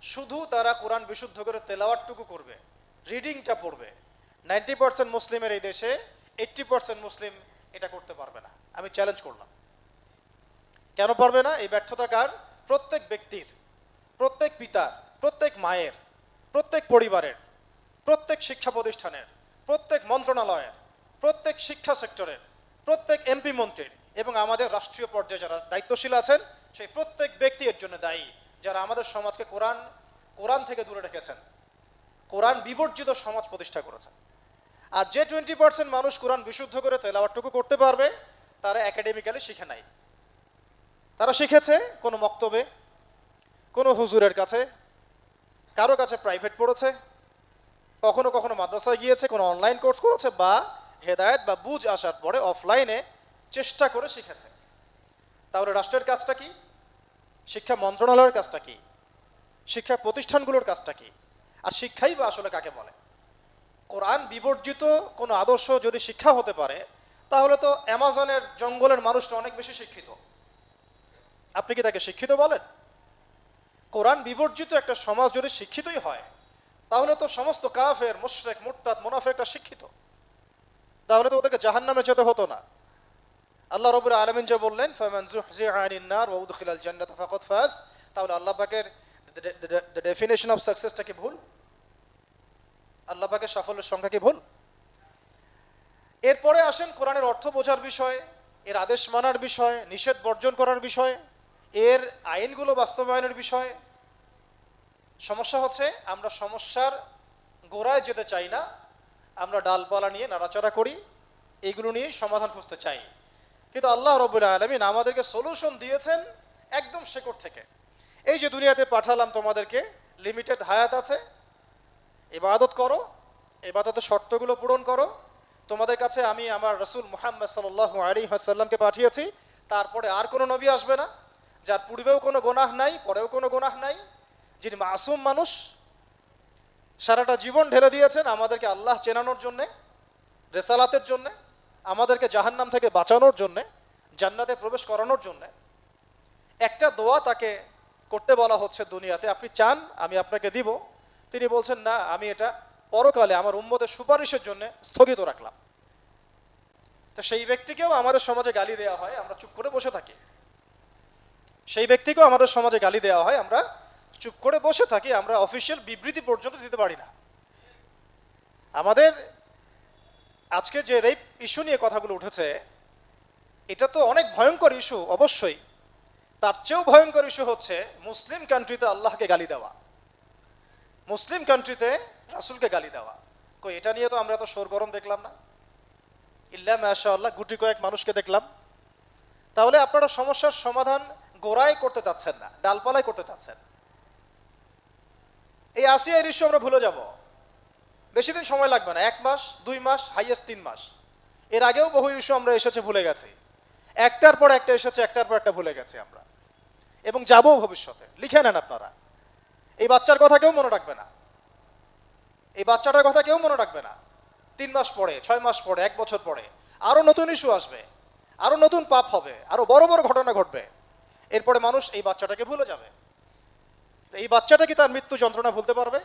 শুধু তারা কোরআন বিশুদ্ধ করে তেলাওয়াতটুকু করবে, রিডিংটা পড়বে। 90% মুসলিমের এই দেশে 80% মুসলিম এটা করতে পারবে না। আমি চ্যালেঞ্জ করলাম। কেন পারবে না? এই ব্যর্থতা কার? প্রত্যেক ব্যক্তির, প্রত্যেক পিতার, প্রত্যেক মায়ের, প্রত্যেক পরিবারের, প্রত্যেক শিক্ষা প্রতিষ্ঠানের, প্রত্যেক মন্ত্রণালয়ের, প্রত্যেক শিক্ষা সেক্টরের, প্রত্যেক এমপি মন্ত্রীর এবং আমাদের রাষ্ট্রীয় পর্যায়ে যারা দায়িত্বশীল আছেন সেই প্রত্যেক ব্যক্তি এর জন্য দায়ী, যারা আমাদের সমাজকে কোরআন থেকে দূরে রেখেছেন, কোরআন বিবর্জিত সমাজ প্রতিষ্ঠা করেছেন। আর যে 20% মানুষ কোরআন বিশুদ্ধ করে তেলাওয়াতটুকু করতে পারবে, তারা একাডেমিক্যালি শিখে নাই। তারা শিখেছে কোনো মক্তবে, কোনো হুজুরের কাছে, কারো কাছে প্রাইভেট পড়েছে, কখনো কখনো মাদ্রাসায় গিয়েছে, কোনো অনলাইন কোর্স করেছে, বা হেদায়েত বা বুঝ আসার পরে অফলাইনে চেষ্টা করে শিখেছে। তাহলে রাষ্ট্রের কাজটা কি? শিক্ষা মন্ত্রণালয়ের কাজটা কি? শিক্ষা প্রতিষ্ঠানগুলোর কাজটা কি? আর শিক্ষাই বা আসলে কাকে বলে? কোরআন বিবর্জিত কোনো আদর্শ যদি শিক্ষা হতে পারে, তাহলে তো অ্যামাজনের জঙ্গলের মানুষটা অনেক বেশি শিক্ষিত। আপনি কি তাকে শিক্ষিত বলেন? কোরআন বিবর্জিত একটা সমাজ যদি শিক্ষিতই হয়, তাহলে তো সমস্ত কাফের, মুশরিক, মুরতাদ, মুনাফিকরা শিক্ষিত। তাহলে তো ওদেরকে জাহান্নামে যেতে হতো না। আল্লাহ রাব্বুল আলামিন যে বললেন ফামান যুহজিহা আনিন নার ওয়া উদখিলাল জান্নাতা ফাকাদ ফাজ, তাহলে আল্লাহ পাকের ডেফিনেশন অফ সাকসেসটা কি ভুল? আল্লাহ পাকের সাফল্যের সংখ্যা কি ভুল? এরপরে আসেন কোরআনের অর্থ বোঝার বিষয়, এর আদেশ মানার বিষয়, নিষেধ বর্জন করার বিষয়, এর আইনগুলো বাস্তবায়নের বিষয়। সমস্যা হচ্ছে আমরা সমস্যার গোড়ায় যেতে চাই না, আমরা ডালপালা নিয়ে নাড়াচাড়া করি, এইগুলো নিয়েই সমাধান খুঁজতে চাই। কিন্তু আল্লাহ রাব্বুল আলামিন আমাদেরকে সলিউশন দিয়েছেন একদম শেকড় থেকে। এই যে দুনিয়াতে পাঠালাম তোমাদেরকে, লিমিটেড হায়াত আছে, ইবাদত করো, ইবাদতের শর্তগুলো পূরণ করো। তোমাদের কাছে আমি আমার রাসূল মুহাম্মদ সাল্লাল্লাহু আলাইহি ওয়াসাল্লামকে পাঠিয়েছি, তারপরে আর কোনো নবী আসবে না, যার পূর্বেও কোনো গুনাহ নাই, পরেও কোনো গুনাহ নাই, যিনি মাসুম মানুষ, সারাটা জীবন ঢেলে দিয়েছেন আমাদেরকে আল্লাহ চেনানোর জন্যে, রেসালাতের জন্যে, আমাদেরকে জাহান্নাম থেকে বাঁচানোর জন্যে, জান্নাতে প্রবেশ করানোর জন্যে। একটা দোয়া তাকে করতে বলা হচ্ছে দুনিয়াতে, আপনি চান আমি আপনাকে দিব। তিনি বলছেন না, আমি এটা পরকালে আমার উম্মতের সুপারিশের জন্য স্থগিত রাখলাম। তো সেই ব্যক্তিকেও আমাদের সমাজে গালি দেওয়া হয়, আমরা চুপ করে বসে থাকি। সেই ব্যক্তিকেও আমাদের সমাজে গালি দেওয়া হয়, আমরা চুপ করে বসে থাকি, আমরা অফিসিয়াল বিবৃতি পর্যন্ত দিতে পারি না। আমাদের আজকে যে রেপ ইস্যু নিয়ে কথাগুলো উঠেছে, এটা তো অনেক ভয়ঙ্কর ইস্যু অবশ্যই। তার চেয়েও ভয়ঙ্কর ইস্যু হচ্ছে মুসলিম কান্ট্রিতে আল্লাহকে গালি দেওয়া, মুসলিম কান্ট্রিতে রাসূলকে গালি দেওয়া। কই এটা নিয়ে তো আমরা তো সরগরম দেখলাম না, ইল্লা মাশাআল্লাহ গুটি কয়েক মানুষকে দেখলাম। তাহলে আপনারা সমস্যার সমাধান গোড়ায় করতে চাচ্ছেন না, ডালপালায় করতে চাচ্ছেন। এই আসিয়ার ইস্যু আমরা ভুলে যাব, বেশি দিন সময় লাগবে না, 1 মাস 2 মাস হাইয়েস্ট 3 মাস। এর আগেও বহু ইস্যু আমরা এসেছে ভুলে গেছি, একটার পর একটা এসেছে, একটার পর একটা ভুলে গেছি আমরা, এবং যাবো ভবিষ্যতে। লিখে নেন আপনারা, এই বাচ্চার কথা কেউ মনে রাখবে না, এই বাচ্চাটার কথা কেউ মনে রাখবে না। 3 মাস পরে, 6 মাস পরে, 1 বছর পরে আরো নতুন ইস্যু আসবে, আরো নতুন পাপ হবে, আরো বড় বড় ঘটনা ঘটবে। এরপরে মানুষ এই বাচ্চাটাকে ভুলে যাবে। তো এই বাচ্চাটা কি তার মৃত্যু যন্ত্রণা ভুলতে পারবে?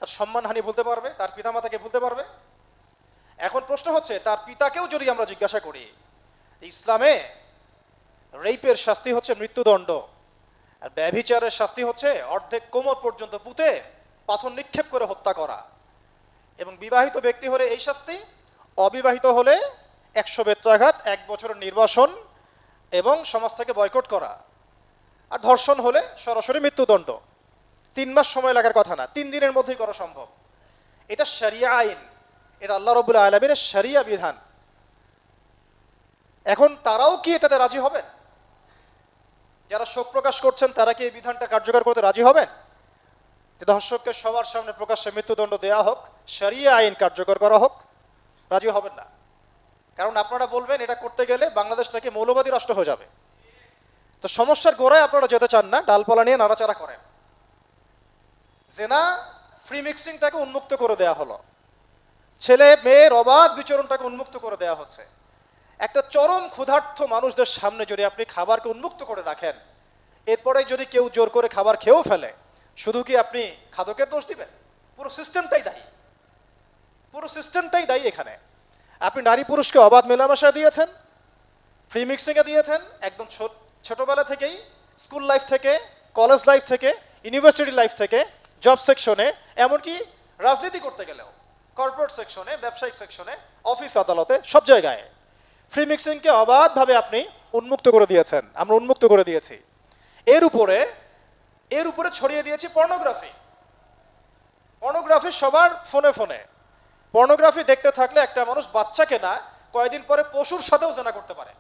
তার সম্মানহানি ভুলতে পারবে? তার পিতামাতাকে ভুলতে পারবে? এখন প্রশ্ন হচ্ছে, তার পিতাকেও যদি আমরা জিজ্ঞাসা করি, ইসলামে রেপের শাস্তি হচ্ছে মৃত্যুদণ্ড, আর ব্যভিচারের শাস্তি হচ্ছে অর্ধেক কোমর পর্যন্ত পুঁতে পাথর নিক্ষেপ করে হত্যা করা, এবং বিবাহিত ব্যক্তি হলে এই শাস্তি, অবিবাহিত হলে 100 বেত্রাঘাত, 1 বছরের নির্বাসন এবং সমাজ থেকে বয়কট করা, আর ধর্ষণ হলে সরাসরি মৃত্যুদণ্ড। 3 মাস সময় লাগার কথা না, 3 দিনের মধ্যেই করা সম্ভব। এটা শরিয়া আইন, এটা আল্লাহ রাব্বুল আলামিনের শরিয়া বিধান। এখন তারাও কি এটাতে রাজি হবেন? যারা শোক প্রকাশ করছেন তারা কি এই বিধানটা কার্যকর করতে রাজি হবেন? যে ধর্ষককে সবার সামনে প্রকাশ্যে মৃত্যুদণ্ড দেওয়া হোক, শরিয়া আইন কার্যকর করা হোক? রাজি হবেন না, কারণ আপনারা বলবেন এটা করতে গেলে বাংলাদেশ নাকি মৌলবাদী রাষ্ট্র হয়ে যাবে। তো সমস্যার গোড়ায় আপনারা যেতে চান না, ডালপালা নিয়ে নাড়াচাড়া করেন। জেনা ফ্রি মিক্সিংটাকে উন্মুক্ত করে দেয়া হলো, ছেলে মেয়ের অবাধ বিচরণটাকে উন্মুক্ত করে দেয়া হচ্ছে। একটা চরম ক্ষুধার্ত মানুষদের সামনে যদি আপনি খাবারকে উন্মুক্ত করে রাখেন, এরপরে যদি কেউ জোর করে খাবার খেয়েও ফেলে, শুধু কি আপনি খাদকের দোষ দিবেন? পুরো সিস্টেমটাই দায়ী, পুরো সিস্টেমটাই দায়ী এখানে। আপনি নারী পুরুষকে অবাধ মেলামেশা দিয়েছেন, ফ্রি মিক্সিংয়ে দিয়েছেন, একদম ছোটবেলা থেকেই, স্কুল লাইফ থেকে, কলেজ লাইফ থেকে, ইউনিভার্সিটি লাইফ থেকে, জব সেকশনে, এমনকি রাজনীতি করতে গেলেও কর্পোরেট সেকশনে, ব্যবসায়িক সেকশনে, অফিস আদালতে, সব জায়গায় ফ্রি মিক্সিংকে অবাধভাবে আপনি উন্মুক্ত করে দিয়েছেন, আমরা উন্মুক্ত করে দিয়েছি। এর উপরে ছড়িয়ে দিয়েছি পর্নোগ্রাফি। পর্নোগ্রাফি সবার ফোনে ফোনে। পর্নোগ্রাফি দেখতে থাকলে একটা মানুষ বাচ্চাকে না, কয়েকদিন পরে পশুর সাথেও জেনা করতে পারে।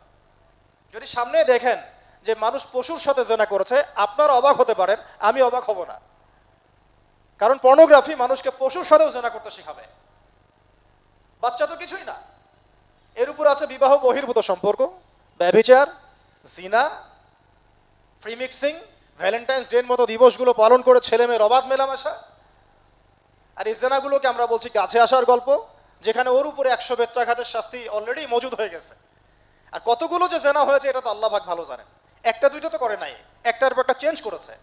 যদি সামনে দেখেন যে মানুষ পশুর সাথে জেনা করেছে, আপনারা অবাক হতে পারেন, আমি অবাক হব না, কারণ পর্নোগ্রাফি মানুষকে পশুর সাথেও জেনা করতে শেখাবে। বাচ্চা তো কিছুই না। এর উপর আছে বিবাহ বহির্ভূত সম্পর্ক, ব্যভিচার, জিনা, ফ্রি মিক্সিং, ভ্যালেন্টাইন্স ডের মতো দিবসগুলো পালন করে ছেলে মেয়ের অবাধ মেলামেশা। আর এই জেনাগুলোকে আমরা বলছি গাছে আসার গল্প, যেখানে ওর উপরে 100 বেত্রাঘাতের শাস্তি অলরেডি মজুদ হয়ে গেছে। আর কতগুলো যে জেনা হয়েছে এটা তো আল্লাহ পাক ভালো জানেন। একটা দুইটা তো করে নাই, একটার পর একটা চেঞ্জ করেছে।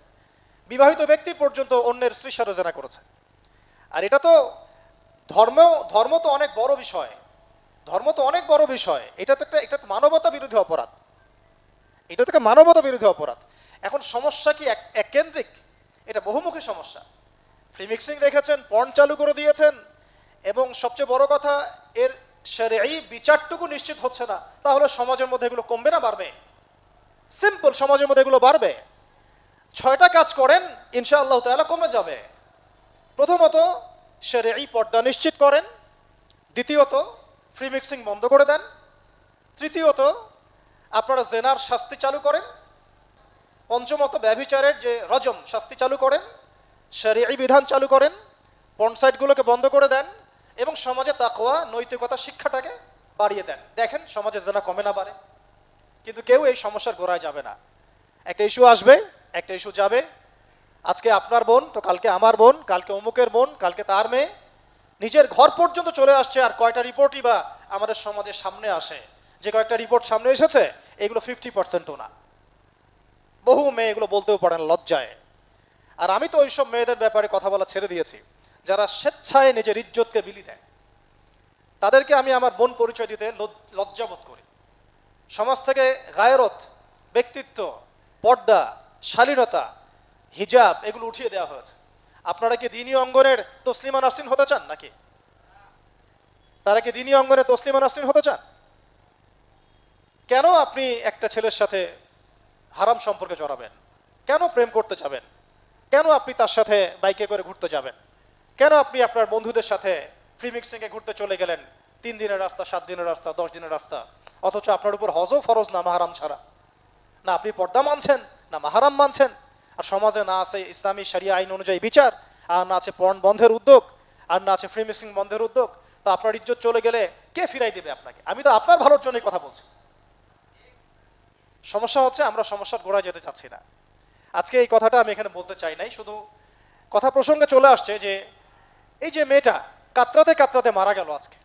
বিবাহিত ব্যক্তি পর্যন্ত অন্যের স্ত্রীর সাথে জেনা করেছে। আর এটা তো ধর্ম তো অনেক বড় বিষয়, ধর্ম তো অনেক বড় বিষয়। এটা তো একটা মানবতা বিরোধী অপরাধ, এটা তো একটা মানবতা বিরোধী অপরাধ। এখন সমস্যা কি এককেন্দ্রিক? এটা বহুমুখী সমস্যা। ফ্রি মিক্সিং রেখেছেন, পর্ন চালু করে দিয়েছেন, এবং সবচেয়ে বড় কথা, এর শরঈ বিচারটুকু নিশ্চিত হচ্ছে না। তাহলে সমাজের মধ্যে এগুলো কমবে না বাড়বে? সিম্পল, সমাজের মধ্যে এগুলো বাড়বে। 6টা কাজ করেন, ইনশাআল্লাহ তাআলা কমে যাবে। প্রথমত শরঈ পর্দা নিশ্চিত করেন, দ্বিতীয়ত ফ্রি মিক্সিং বন্ধ করে দেন, তৃতীয়ত আপনারা জেনার শাস্তি চালু করেন, পঞ্চমত ব্যভিচারের যে রজম শাস্তি চালু করেন, শরঈ বিধান চালু করেন, পর্ন সাইটগুলোকে বন্ধ করে দেন, এবং সমাজে তাকওয়া নৈতিকতা শিক্ষাটাকে বাড়িয়ে দেন। দেখেন সমাজে জেনা কমে না বাড়ে। কিন্তু কেউ এই সমস্যার গোড়ায় যাবে না। একটা ইস্যু আসবে, একটা ইস্যু যাবে। আজকে আপনার বোন তো কালকে আমার বোন, কালকে অমুকের বোন, কালকে তার মেয়ে, নিজের ঘর পর্যন্ত চলে আসছে। আর কয়টা রিপোর্টই বা আমাদের সমাজের সামনে আসে? যে কয়েকটা রিপোর্ট সামনে এসেছে, এগুলো 50%ও না। বহু মেয়ে এগুলো বলতেও পারে না লজ্জায়। আর আমি তো ওইসব মেয়েদের ব্যাপারে কথা বলা ছেড়ে দিয়েছি, যারা স্বেচ্ছায় নিজের ইজ্জতকে বিলি দেয়। তাদেরকে আমি আমার বোন পরিচয় দিতে লজ্জাবোধ করি। সমাজ থেকে গায়রত, ব্যক্তিত্ব, পর্দা, শালীনতা, হিজাব এগুলো উঠিয়ে দেওয়া হয়েছে। আপনারা কি দ্বীনি অঙ্গনের তসলিমা নাসরিন হতে চান নাকি? তারা কি দ্বীনি অঙ্গনে তসলিমা নাসরিন হতে চান? কেন আপনি একটা ছেলের সাথে হারাম সম্পর্কে জড়াবেন? কেন প্রেম করতে যাবেন? কেন আপনি তার সাথে বাইকে করে ঘুরতে যাবেন? কেন আপনি আপনার বন্ধুদের সাথে ফ্রি মিক্সিংয়ে ঘুরতে চলে গেলেন? 3 দিনের রাস্তা, 7 দিনের রাস্তা, 10 দিনের রাস্তা, অথচ আপনার উপর হজও ফরজ না মাহারাম ছাড়া। না আপনি পর্দা মানছেন, না মাহারাম মানছেন। আর সমাজে না আছে ইসলামী শরিয়া আইন অনুযায়ী বিচার, আর না আছে পর্ন বন্ধের উদ্যোগ, আর না আছে ফ্রি মিক্সিং বন্ধের উদ্যোগ। তো আপনার ইজ্জত চলে গেলে কে ফিরাই দেবে আপনাকে? আমি তো আপনার ভালোর জন্যই কথা বলছি। সমস্যা হচ্ছে আমরা সমস্যার গোড়ায় যেতে চাচ্ছি না। আজকে এই কথাটা আমি এখানে বলতে চাই নাই, শুধু কথা প্রসঙ্গে চলে আসছে যে এই যে মেয়েটা কাতরাতে কাতরাতে মারা গেল আজকে,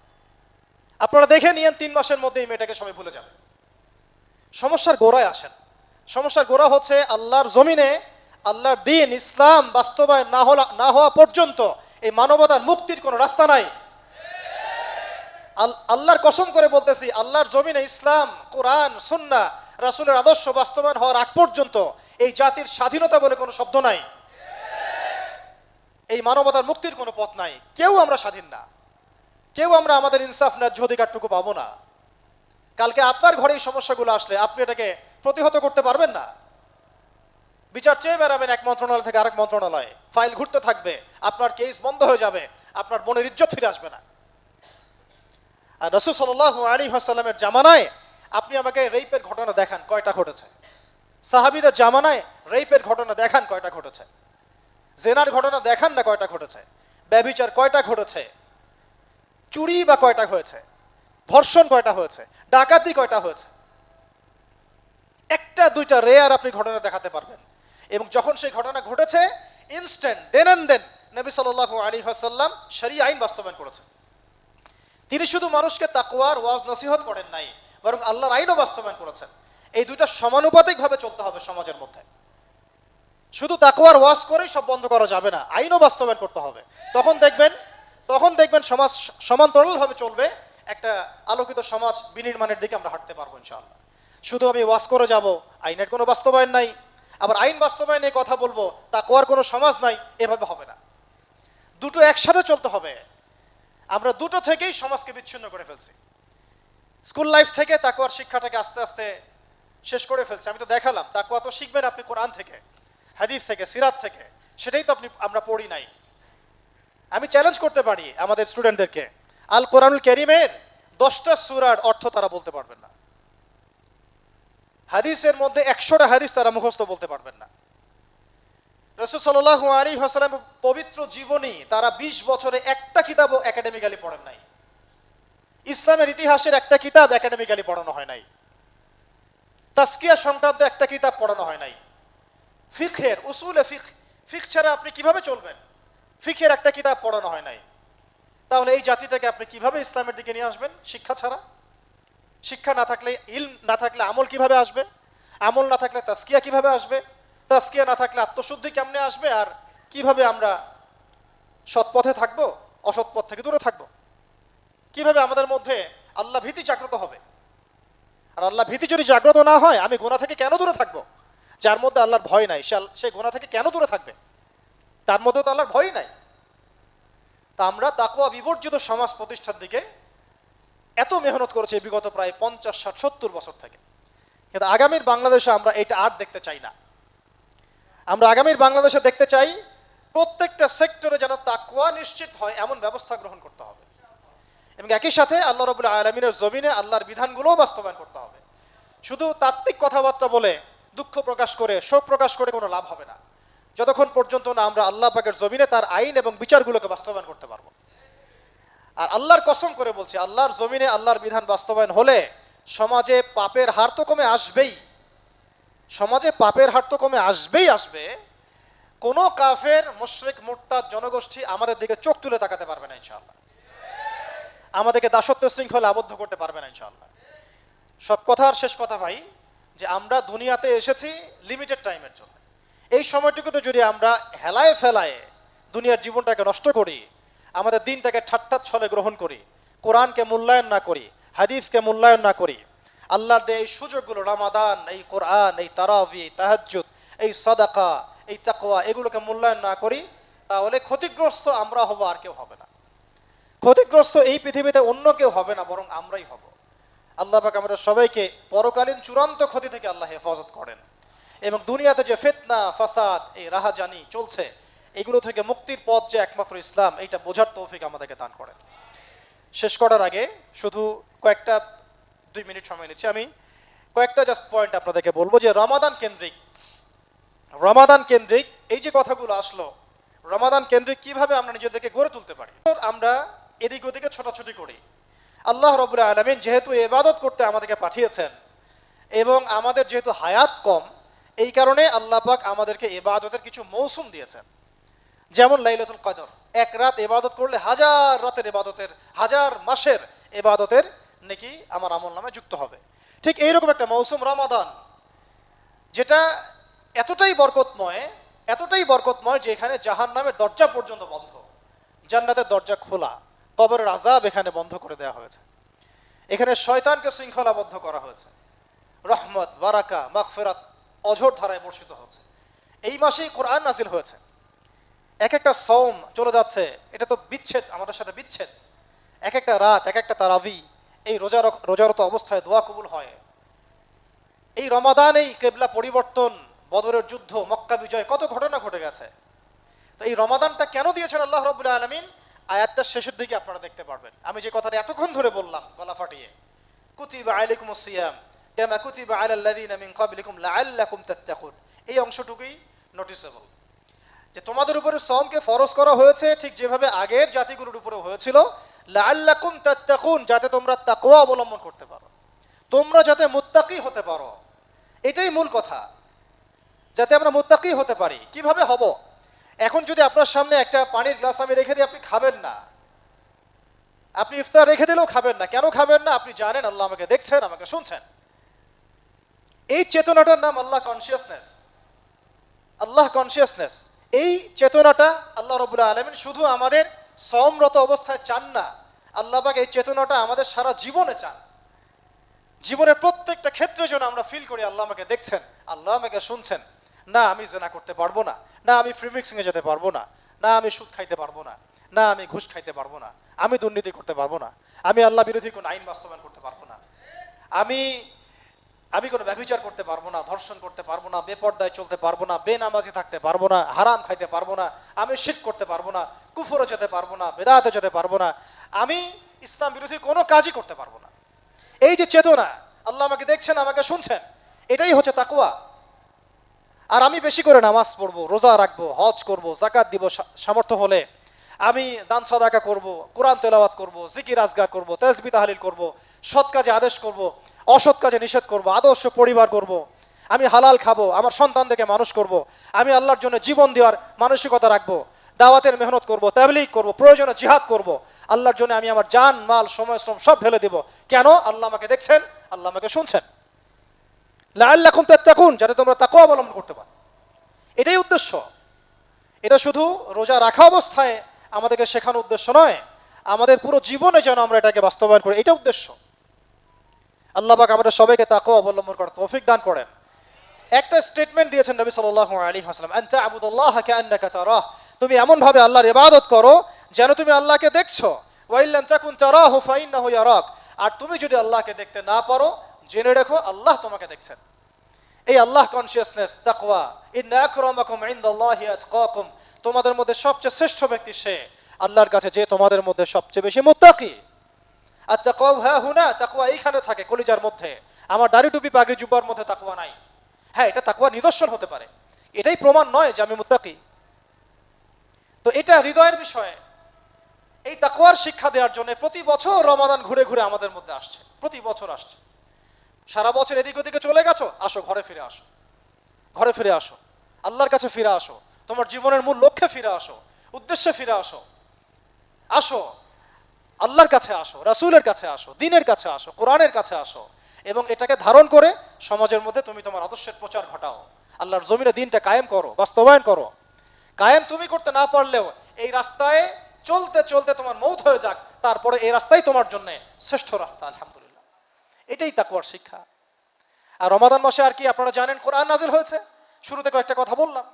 আপনারা দেখে নিয়েন 3 মাসের মধ্যে এই মেয়েটাকে সবাই ভুলে যাবে। সমস্যার গোড়ায় আসেন। সমস্যার গোড়া হচ্ছে আল্লাহর জমিনে আল্লাহর দিন ইসলাম বাস্তবায়ন না হওয়া পর্যন্ত এই মানবতার মুক্তির কোনো রাস্তা নাই। আল্লাহর কসম করে বলতেছি, আল্লাহর জমিনে ইসলাম, কোরআন, সুন্নাহ, রাসূলের আদর্শ বাস্তবায়ন হওয়ার আগ পর্যন্ত এই জাতির স্বাধীনতা বলে কোনো শব্দ নাই। এই মানবতার মুক্তির কোনো পথ নাই। কেউ আমরা স্বাধীন না, কেউ আমরা আমাদের ইনসাফ ন্যায্য অধিকারটুকু পাবো না। কালকে আপনার ঘরে এই সমস্যাগুলো আসলে আপনি এটাকে প্রতিহত করতে পারবেন না। বিচার চেয়ে বেড়াবেন এক মন্ত্রণালয় থেকে আরেক মন্ত্রণালয়ে, ফাইল ঘুরতে থাকবে, আপনার কেস বন্ধ হয়ে যাবে, আপনার মনের ইজ্জত ফিরে আসবে না। আর রাসূল সাল্লাল্লাহু আলাইহি ওয়াসাল্লামের জামানায় আপনি আমাকে রেপের ঘটনা দেখান কয়টা ঘটেছে? সাহাবীদের জামানায় রেপের ঘটনা দেখান কয়টা ঘটেছে? জেনার ঘটনা দেখান না কয়টা ঘটেছে? ব্যভিচার কয়টা ঘটেছে? চুরি বা কয়টা হয়েছে? ধর্ষণ কয়টা হয়েছে? ডাকাতি কয়টা হয়েছে? একটা দুইটা রেয়ার আপনি ঘটনা দেখাতে পারবেন। এবং যখন সেই ঘটনা ঘটেছে ইনস্ট্যান্ট দেন এন্ড দেন নবী সাল্লাল্লাহু আলাইহি ওয়াসাল্লাম শরীয়ত আইন বাস্তবায়ন করেছেন। তিনি শুধু মানুষকে তাকওয়ার ওয়াজ নসিহত করেন নাই, বরং আল্লাহর আইনও বাস্তবায়ন করেছেন। এই দুটো সমানুপাতিকভাবে চলতে হবে সমাজের মধ্যে। শুধু তাকওয়ার ওয়াজ করেই সব বন্ধ করা যাবে না, আইনও বাস্তবায়ন করতে হবে। তখন দেখবেন সমাজ সমান্তরালভাবে চলবে, একটা আলোকিত সমাজ বিনির্মাণের দিকে আমরা হাঁটতে পারবো ইনশাআল্লাহ। শুধু আমি ওয়াজ করে যাব, আইনের কোনো বাস্তবায়ন নাই, আবার আইন বাস্তবায়নে কথা বলবো, তাকওয়ার কোনো সমাজ নাই, এভাবে হবে না। দুটো একসাথে চলতে হবে। আমরা দুটো থেকেই সমাজকে বিচ্ছিন্ন করে ফেলছি। স্কুল লাইফ থেকে তাকওয়ার শিক্ষাটাকে আস্তে আস্তে শেষ করে ফেলছি। আমি তো দেখালাম তাকওয়া তো শিখবেন আপনি কোরআন থেকে, হাদিস থেকে, সিরাত থেকে, সেটাই তো আমরা পড়ি নাই। আমি চ্যালেঞ্জ করতে পারি আমাদের স্টুডেন্টদেরকে, আল কোরআনুল কারীমের 10টা সূরার অর্থ তারা বলতে পারবেন না। হাদিসের মধ্যে 100টা হাদিস তারা মুখস্থ বলতে পারবেন না। রাসূল সাল্লাল্লাহু আলাইহি ওয়াসাল্লাম পবিত্র জীবনী তারা 20 বছরে একটা কিতাবও একাডেমিক্যালি পড়েন নাই। ইসলামের ইতিহাসের একটা কিতাব একাডেমিক্যালি পড়ানো হয় নাই। তাজকিয়া সংক্রান্ত একটা কিতাব পড়ানো হয় নাই। ফিকহের উসুলে ফিকহ ছাড়া আপনি কিভাবে চলবেন? ফিকহের একটা কিতাব পড়ানো হয় নাই। তাহলে এই জাতিটাকে আপনি কিভাবে ইসলামের দিকে নিয়ে আসবেন? শিক্ষা ছাড়া। শিক্ষা না থাকলে, ইলম না থাকলে আমল কিভাবে আসবে? আমল না থাকলে তাজকিয়া কিভাবে আসবে? তাজকিয়া না থাকলে আত্মশুদ্ধি কেমনে আসবে? আর কিভাবে আমরা সৎ পথে থাকবো, অসৎ পথ থেকে দূরে থাকবো? কিভাবে আমাদের মধ্যে আল্লাহ ভীতি জাগ্রত হবে? আর আল্লাহ ভীতি যদি জাগ্রত না হয়, আমি গুনাহ থেকে কেন দূরে থাকবো? যার মধ্যে আল্লাহর ভয় নাই সে গুনাহ থেকে কেন দূরে থাকবে? তার মধ্যে তো আল্লাহর ভয় নাই। তা আমরা তাকওয়া বিবর্জিত সমাজ প্রতিষ্ঠার দিকে এত মেহনত করেছি বিগত প্রায় 50, 60, 70 বছর থেকে। কিন্তু আগামীর বাংলাদেশে আমরা এটা আর দেখতে চাই না। আমরা আগামীর বাংলাদেশে দেখতে চাই প্রত্যেকটা সেক্টরে যেন তাকওয়া নিশ্চিত হয় এমন ব্যবস্থা গ্রহণ করতে হবে। এবং একই সাথে আল্লাহ রাব্বুল আলামিনের জমিনে আল্লাহর বিধানগুলোও বাস্তবায়ন করতে হবে। শুধু তাত্ত্বিক কথাবার্তা বলে, দুঃখ প্রকাশ করে, শোক প্রকাশ করে কোনো লাভ হবে না, যতক্ষণ পর্যন্ত না আমরা আল্লাহ পাকের জমিনে তার আইন এবং বিচারগুলোকে বাস্তবায়ন করতে পারবো। আর আল্লাহর কসম করে বলছি, আল্লাহর জমিনে আল্লাহর বিধান বাস্তবায়ন হলে সমাজে পাপের হার তো কমে আসবেই। সমাজে পাপের হার তো কমে আসবে। কোনো কাফের, মুশরিক, মুরতাদ জনগোষ্ঠী আমাদের দিকে চোখ তুলে তাকাতে পারবে না ইনশাআল্লাহ। আমাদেরকে দাসত্ব শৃঙ্খলে আবদ্ধ করতে পারবে না ইনশাআল্লাহ। সব কথার শেষ কথা ভাই, যে আমরা দুনিয়াতে এসেছি লিমিটেড টাইমের জন্য। এই সময়টুকুতে যদি আমরা হেলায় ফেলায় দুনিয়ার জীবনটাকে নষ্ট করি, আমাদের দিনটাকে ঠাট্টা ছলে গ্রহণ করি, কোরআনকে মূল্যায়ন না করি, হাদিসকে মূল্যায়ন না করি, আল্লাহর দেয়া এই সুযোগগুলো, রমাদান, এই কোরআন, এই তারাবি, এই তাহাজ্জুদ, এই সাদাকা, এই তাকওয়া, এগুলোকে মূল্যায়ন না করি, তাহলে ক্ষতিগ্রস্ত আমরা হব, আর কেউ হবে না। ক্ষতিগ্রস্ত এই পৃথিবীতে অন্য কেউ হবে না, বরং আমরাই হব। আল্লাহ পাক আমাদের সবাইকে পরকালীন চূড়ান্ত ক্ষতি থেকে আল্লাহ হেফাজত করেন এবং দুনিয়াতে যে ফিতনা, ফাসাদ, এই রাহাজানি চলছে, এগুলো থেকে মুক্তির পথ যে একমাত্র ইসলাম, এইটা বোঝার তৌফিক আমাদেরকে দান করেন। শেষ করার আগে শুধু কয়েকটা 2 মিনিট সময় নিচ্ছি, আমি কয়েকটা জাস্ট পয়েন্ট আপনাদেরকে বলবো। যে রমাদান কেন্দ্রিক এই যে কথাগুলো আসলো, রমাদান কেন্দ্রিক কিভাবে আমরা নিজেদেরকে গড়ে তুলতে পারি। আমরা এদিক ওদিকে ছোটাছুটি করি। আল্লাহ রাব্বুল আলামিন যেহেতু ইবাদত করতে আমাদেরকে পাঠিয়েছেন এবং আমাদের যেহেতু হায়াত কম, এই কারণে আল্লাহ পাক আমাদেরকে ইবাদতের কিছু মৌসুম দিয়েছেন। যেমন লাইলাতুল কদর, এক রাত ইবাদত করলে হাজার রাতের ইবাদতের, হাজার মাসের ইবাদতের নেকি আমার আমলনামে যুক্ত হবে। ঠিক এইরকম একটা মৌসুম রমাদান, যেটা এতটাই বরকতময় যে এখানে জাহান্নামের দরজা পর্যন্ত বন্ধ, জান্নাতের দরজা খোলা, কবরের আযাব এখানে বন্ধ করে দেওয়া হয়েছে। এখানে শয়তানকে শৃঙ্খলাবদ্ধ করা হয়েছে, রহমত, বারাকা, মাগফিরাত অঝোর ধারায় বর্ষিত হচ্ছে। এই মাসেই কোরআন নাজিল হয়েছে। এক একটা সওম চলে যাচ্ছে, এটা তো বিচ্ছেদ, আমাদের সাথে বিচ্ছেদ। এক একটা রাত, এক একটা তারাবি, এই রোজারত অবস্থায় দোয়া কবুল হয়। এই রমাদানেই কেবলা পরিবর্তন, বদরের যুদ্ধ, মক্কা বিজয়, কত ঘটনা ঘটে গেছে। তো এই রমাদানটা কেন দিয়েছেন আল্লাহ রাব্বুল আলামিন, আয়াতটার শেষের দিকে আপনারা দেখতে পারবেন। আমি যে কথাটা এতক্ষণ ধরে বললাম গলা ফাটিয়ে, কুতিবা আলাইকুমুস সিয়াম কামা কুতিবা আলাল্লাযিনা মিন ক্বাবলিকুম লাআল্লাকুম তাত্তাকুন, এই অংশটুকুই নোটিসেবল, যে তোমাদের উপরে সওমকে ফরজ করা হয়েছে ঠিক যেভাবে আগের জাতিগুলোর উপরে হয়েছিল, লাআল্লাকুম তাত্তাকুন, যাতে তোমরা তাকওয়া অবলম্বন করতে পারো, তোমরা যাতে মুত্তাকি হতে পারো। এটাই মূল কথা, যাতে আমরা মুত্তাকি হতে পারি। কিভাবে হব? এখন যদি আপনার সামনে একটা পানির গ্লাস আমি রেখে দিই, আপনি খাবেন না, আপনি ইফতার রেখে দিলেও খাবেন না। কেন খাবেন না? আপনি জানেন আল্লাহ আমাকে দেখছেন, আমাকে শুনছেন। এই চেতনাটার নাম আল্লাহ কনসিয়াসনেস। আল্লাহ কনসিয়াসনেস, এই চেতনাটা আল্লাহ রাব্বুল আলামিন শুধু আমাদের সওমরত অবস্থায় চান না, আল্লাহ পাক এই চেতনাটা আমাদের সারা জীবনে চান। জীবনের প্রত্যেকটা ক্ষেত্রে যেন আমরা ফিল করি আল্লাহ আমাকে দেখছেন, আল্লাহ আমাকে শুনছেন। না আমি জেনা করতে পারবো না, না আমি ফ্রি মিক্সিংয়ে যেতে পারবো না, না আমি সুদ খাইতে পারবো না, না আমি ঘুষ খাইতে পারবো না, আমি দুর্নীতি করতে পারবো না, আমি আল্লাহ বিরোধী কোনো আইন বাস্তবায়ন করতে পারবো না, আমি কোনো ব্যভিচার করতে পারবো না, ধর্ষণ করতে পারবো না, বেপর্দায় চলতে পারবো না, বেনামাজি থাকতে পারবো না, হারাম খাইতে পারবো না, আমি শিরক করতে পারবো না, কুফরে যেতে পারবো না, বেদাতে যেতে পারবো না, আমি ইসলাম বিরোধী কোনো কাজই করতে পারবো না। এই যে চেতনা, আল্লাহ আমাকে দেখছেন, আমাকে শুনছেন, এটাই হচ্ছে তাকওয়া। আর আমি বেশি করে নামাজ পড়বো, রোজা রাখবো, হজ করব, যাকাত দিব, সামর্থ্য হলে আমি দান সাদাকা করব, কোরআন তেলাওয়াত করব, জিকির আজগার করব, তাসবিহ তাহলিল করব, সৎ কাজে আদেশ করব, অসৎ কাজে নিষেধ করব, আদর্শ পরিবার করব, আমি হালাল খাবো, আমার সন্তানদেরকে মানুষ করব, আমি আল্লাহর জন্য জীবন দেওয়ার মানসিকতা রাখবো, দাওয়াতের মেহনত করব, তাবলীগ করব, প্রয়োজনে জিহাদ করব, আল্লাহর জন্য আমি আমার জান মাল সময় শ্রম সব ঢেলে দেব। কেন? আল্লাহ আমাকে দেখছেন, আল্লাহ আমাকে শুনছেন। লাআল্লাকুম তাত্তাকুন, যাতে তোমরা তাকওয়া অবলম্বন করতে পারো, এটাই উদ্দেশ্য। এটা শুধু রোজা রাখা অবস্থায় আমাদেরকে শেখানো উদ্দেশ্য নয়, আমাদের পুরো জীবনে যেন আমরা এটাকে বাস্তবায়ন করি, এটা উদ্দেশ্য। আল্লাহ পাক আমাদের সবাইকে তাকওয়া অবলম্বন করার তৌফিক দান করেন। একটা স্টেটমেন্ট দিয়েছেন নবী সাল্লাল্লাহু আলাইহি ওয়াসাল্লাম, আন তা'বুদাল্লাহা কাআন্নাকা তারাহ, তুমি এমন ভাবে আল্লাহর ইবাদত করো যেন তুমি আল্লাহকে দেখছো। ওয়া ইল্লাম তাকুন তারাহু ফাইন্নাহু ইয়ারাক, আর তুমি যদি আল্লাহকে দেখতে না পারো, জেনে রাখো আল্লাহ তোমাকে দেখছেন। এই আল্লাহ কনসিয়াসনেস, তাকওয়া, ইন্না আকরামাকুম ইনদাল্লাহি আতকাকুম, তোমাদের মধ্যে সবচেয়ে শ্রেষ্ঠ ব্যক্তি সে আল্লাহর কাছে যে তোমাদের মধ্যে সবচেয়ে বেশি মুত্তাকি। আর তাকওয়া হা হুনা, তাকওয়া এইখানে থাকে কলিজার মধ্যে। আমার দাড়ি টুপি পাগড়ি জুব্বার মধ্যে তাকওয়া নাই। হ্যাঁ, এটা তাকওয়া নিদর্শন হতে পারে, এটাই প্রমাণ নয় যে আমি মুত্তাকি। তো এটা হৃদয়ের বিষয়। এই তাকওয়ার শিক্ষা দেওয়ার জন্য প্রতি বছর রমাদান ঘুরে ঘুরে আমাদের মধ্যে আসছে, প্রতি বছর আসছে। সারা বছর এদিক ওদিকে চলে গেছো, আসো ঘরে ফিরে আসো, ঘরে ফিরে আসো, আল্লাহর কাছে ফিরে আসো, তোমার জীবনের মূল লক্ষ্যে ফিরে আসো, উদ্দেশ্যে ফিরে আসো, আসো আল্লাহর কাছে আসো, রাসূলের কাছে আসো, দ্বীনের কাছে আসো, কোরআনের কাছে আসো, এবং এটাকে ধারণ করে সমাজের মধ্যে তুমি তোমার আদর্শের প্রচার ঘটাও, আল্লাহর জমিনে দ্বীনটা কায়েম করো, বাস্তবায়ন করো। কায়েম তুমি করতে না পারলেও এই রাস্তায় চলতে চলতে তোমার মৌত হয়ে যাক, তারপরে এই রাস্তাই তোমার জন্য শ্রেষ্ঠ রাস্তা। আলহামদুলিল্লাহ, এটাই তাকওয়ার শিক্ষা। আর রমাদান মাসে আর কি আপনারা জানেন, কোরআন নাজিল হয়েছে। শুরুতে কয়েকটা কথা বললাম।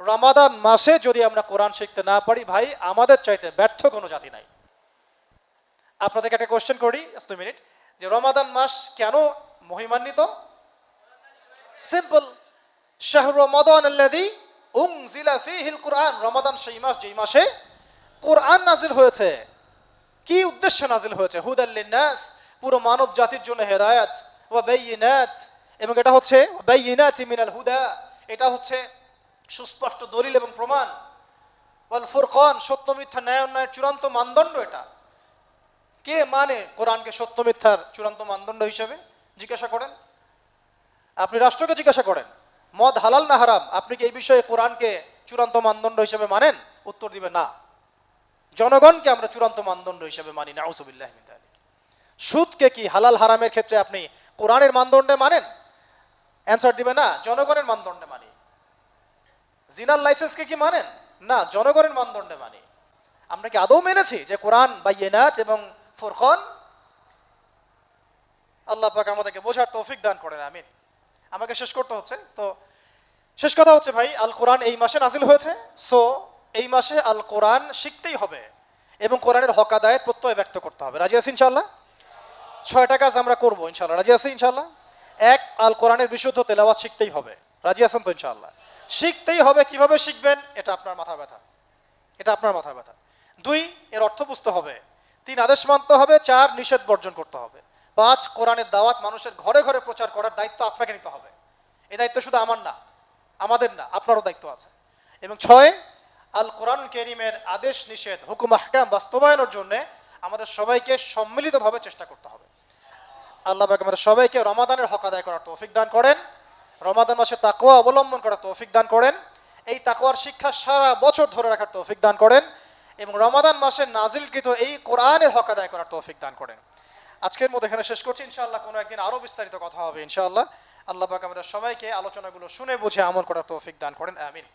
রমাদান মাসে যদি আমরা কোরআন শিখতে না পারি, ভাই আমাদের চাইতে ব্যর্থ কোনো জাতি নাই। আপনাদেরকে একটা কোশ্চেন করি, 2 মিনিট, যে রমাদান মাস কেন মহিমান্বিত? সিম্পল, শাহরু রমাদান আল্লাযী উনজিলা ফীহিল কুরআন, রমাদান সেই মাস যেই মাসে কোরআন নাজিল হয়েছে। কি উদ্দেশ্যে নাজিল হয়েছে? হুদাল লিন্নাস, পুরো মানব জাতির জন্য হেদায়েত, ওয়া বাইয়িনাত, এবং এটা হচ্ছে বাইয়িনাতি মিনাল হুদা, এটা হচ্ছে সুস্পষ্ট দলিল এবং প্রমাণ। ওয়াল ফুরকান, সত্য মিথ্যা ন্যায় অন্যায়ের চূড়ান্ত মানদণ্ড এটা। কে মানে কোরআনকে সত্য মিথ্যার চূড়ান্ত মানদণ্ড হিসেবে? জিজ্ঞাসা করেন, আপনি রাষ্ট্রকে জিজ্ঞাসা করেন মদ হালাল না হারাম, আপনি কি এই বিষয়ে কোরআনকে চূড়ান্ত মানদণ্ড হিসেবে মানেন? উত্তর দিবে না। জনগণকে আমরা চূড়ান্ত মানদণ্ড হিসেবে মানি, নাউযুবিল্লাহি মিন যালিক। সুদকে কি হালাল হারামের ক্ষেত্রে আপনি কোরআনের মানদণ্ডে মানেন? অ্যান্সার দিবে না, জনগণের মানদণ্ডে মানি। জিনার লাইসেন্সকে কি মানেন? না, জনগণের মানদণ্ডে মানি। আমরা কি আদৌ মেনেছি যে কোরআন বাইয়িনাত এবং ফুরকান? আল্লাহ পাক আমাদেরকে বোঝার তৌফিক দান করেন, আমিন। আমাকে শেষ করতে হচ্ছে, তো শেষ কথা হচ্ছে ভাই, আল কোরআন এই মাসে নাজিল হয়েছে, সো এই মাসে আল কোরআন শিখতেই হবে এবং কোরআনের হক আদায়ের প্রত্যয় ব্যক্ত করতে হবে। রাজি আছি ইনশাআল্লাহ? 6টা কাজ আমরা করবো ইনশাআল্লাহ। রাজি আছি ইনশাআল্লাহ? 1, আল কোরআনের বিশুদ্ধ তেলাওয়াত শিখতেই হবে। রাজি আছেন তো ইনশাআল্লাহ? শিখতেই হবে। কিভাবে শিখবেন এটা আপনার মাথা ব্যথা, এটা আপনার মাথা ব্যথা। 2, এর অর্থ বুঝতে হবে। 3, আদেশ মানতে হবে। 4, নিষেধ বর্জন করতে হবে। 5, কোরআনের দাওয়াত মানুষের ঘরে ঘরে প্রচার করার দায়িত্ব আপনাকে নিতে হবে। এই দায়িত্ব শুধু আমার না, আমাদের না, আপনারও দায়িত্ব আছে। এবং 6, আল কোরআন কারীমের আদেশ নিষেধ হুকুম আহকাম বাস্তবায়নের জন্য আমাদের সবাইকে সম্মিলিতভাবে চেষ্টা করতে হবে। আল্লাহ পাক আমাদের সবাইকে রমাদানের হক আদায় করার তৌফিক দান করেন, রমাদান মাসে তাকওয়া অবলম্বন করার তৌফিক দান করেন, এই তাকওয়ার শিক্ষা সারা বছর ধরে রাখার তৌফিক দান করেন এবং রমাদান মাসে নাজিলকৃত এই কোরআনের হক আদায় করার তৌফিক দান করেন। আজকের মধ্যে এখানে শেষ করছি, ইনশাআল্লাহ কোনো একদিন আরও বিস্তারিত কথা হবে ইনশাআল্লাহ। আল্লাহ পাক আমাদের সবাইকে আলোচনাগুলো শুনে বুঝে আমল করার তৌফিক দান করেন, আমিন।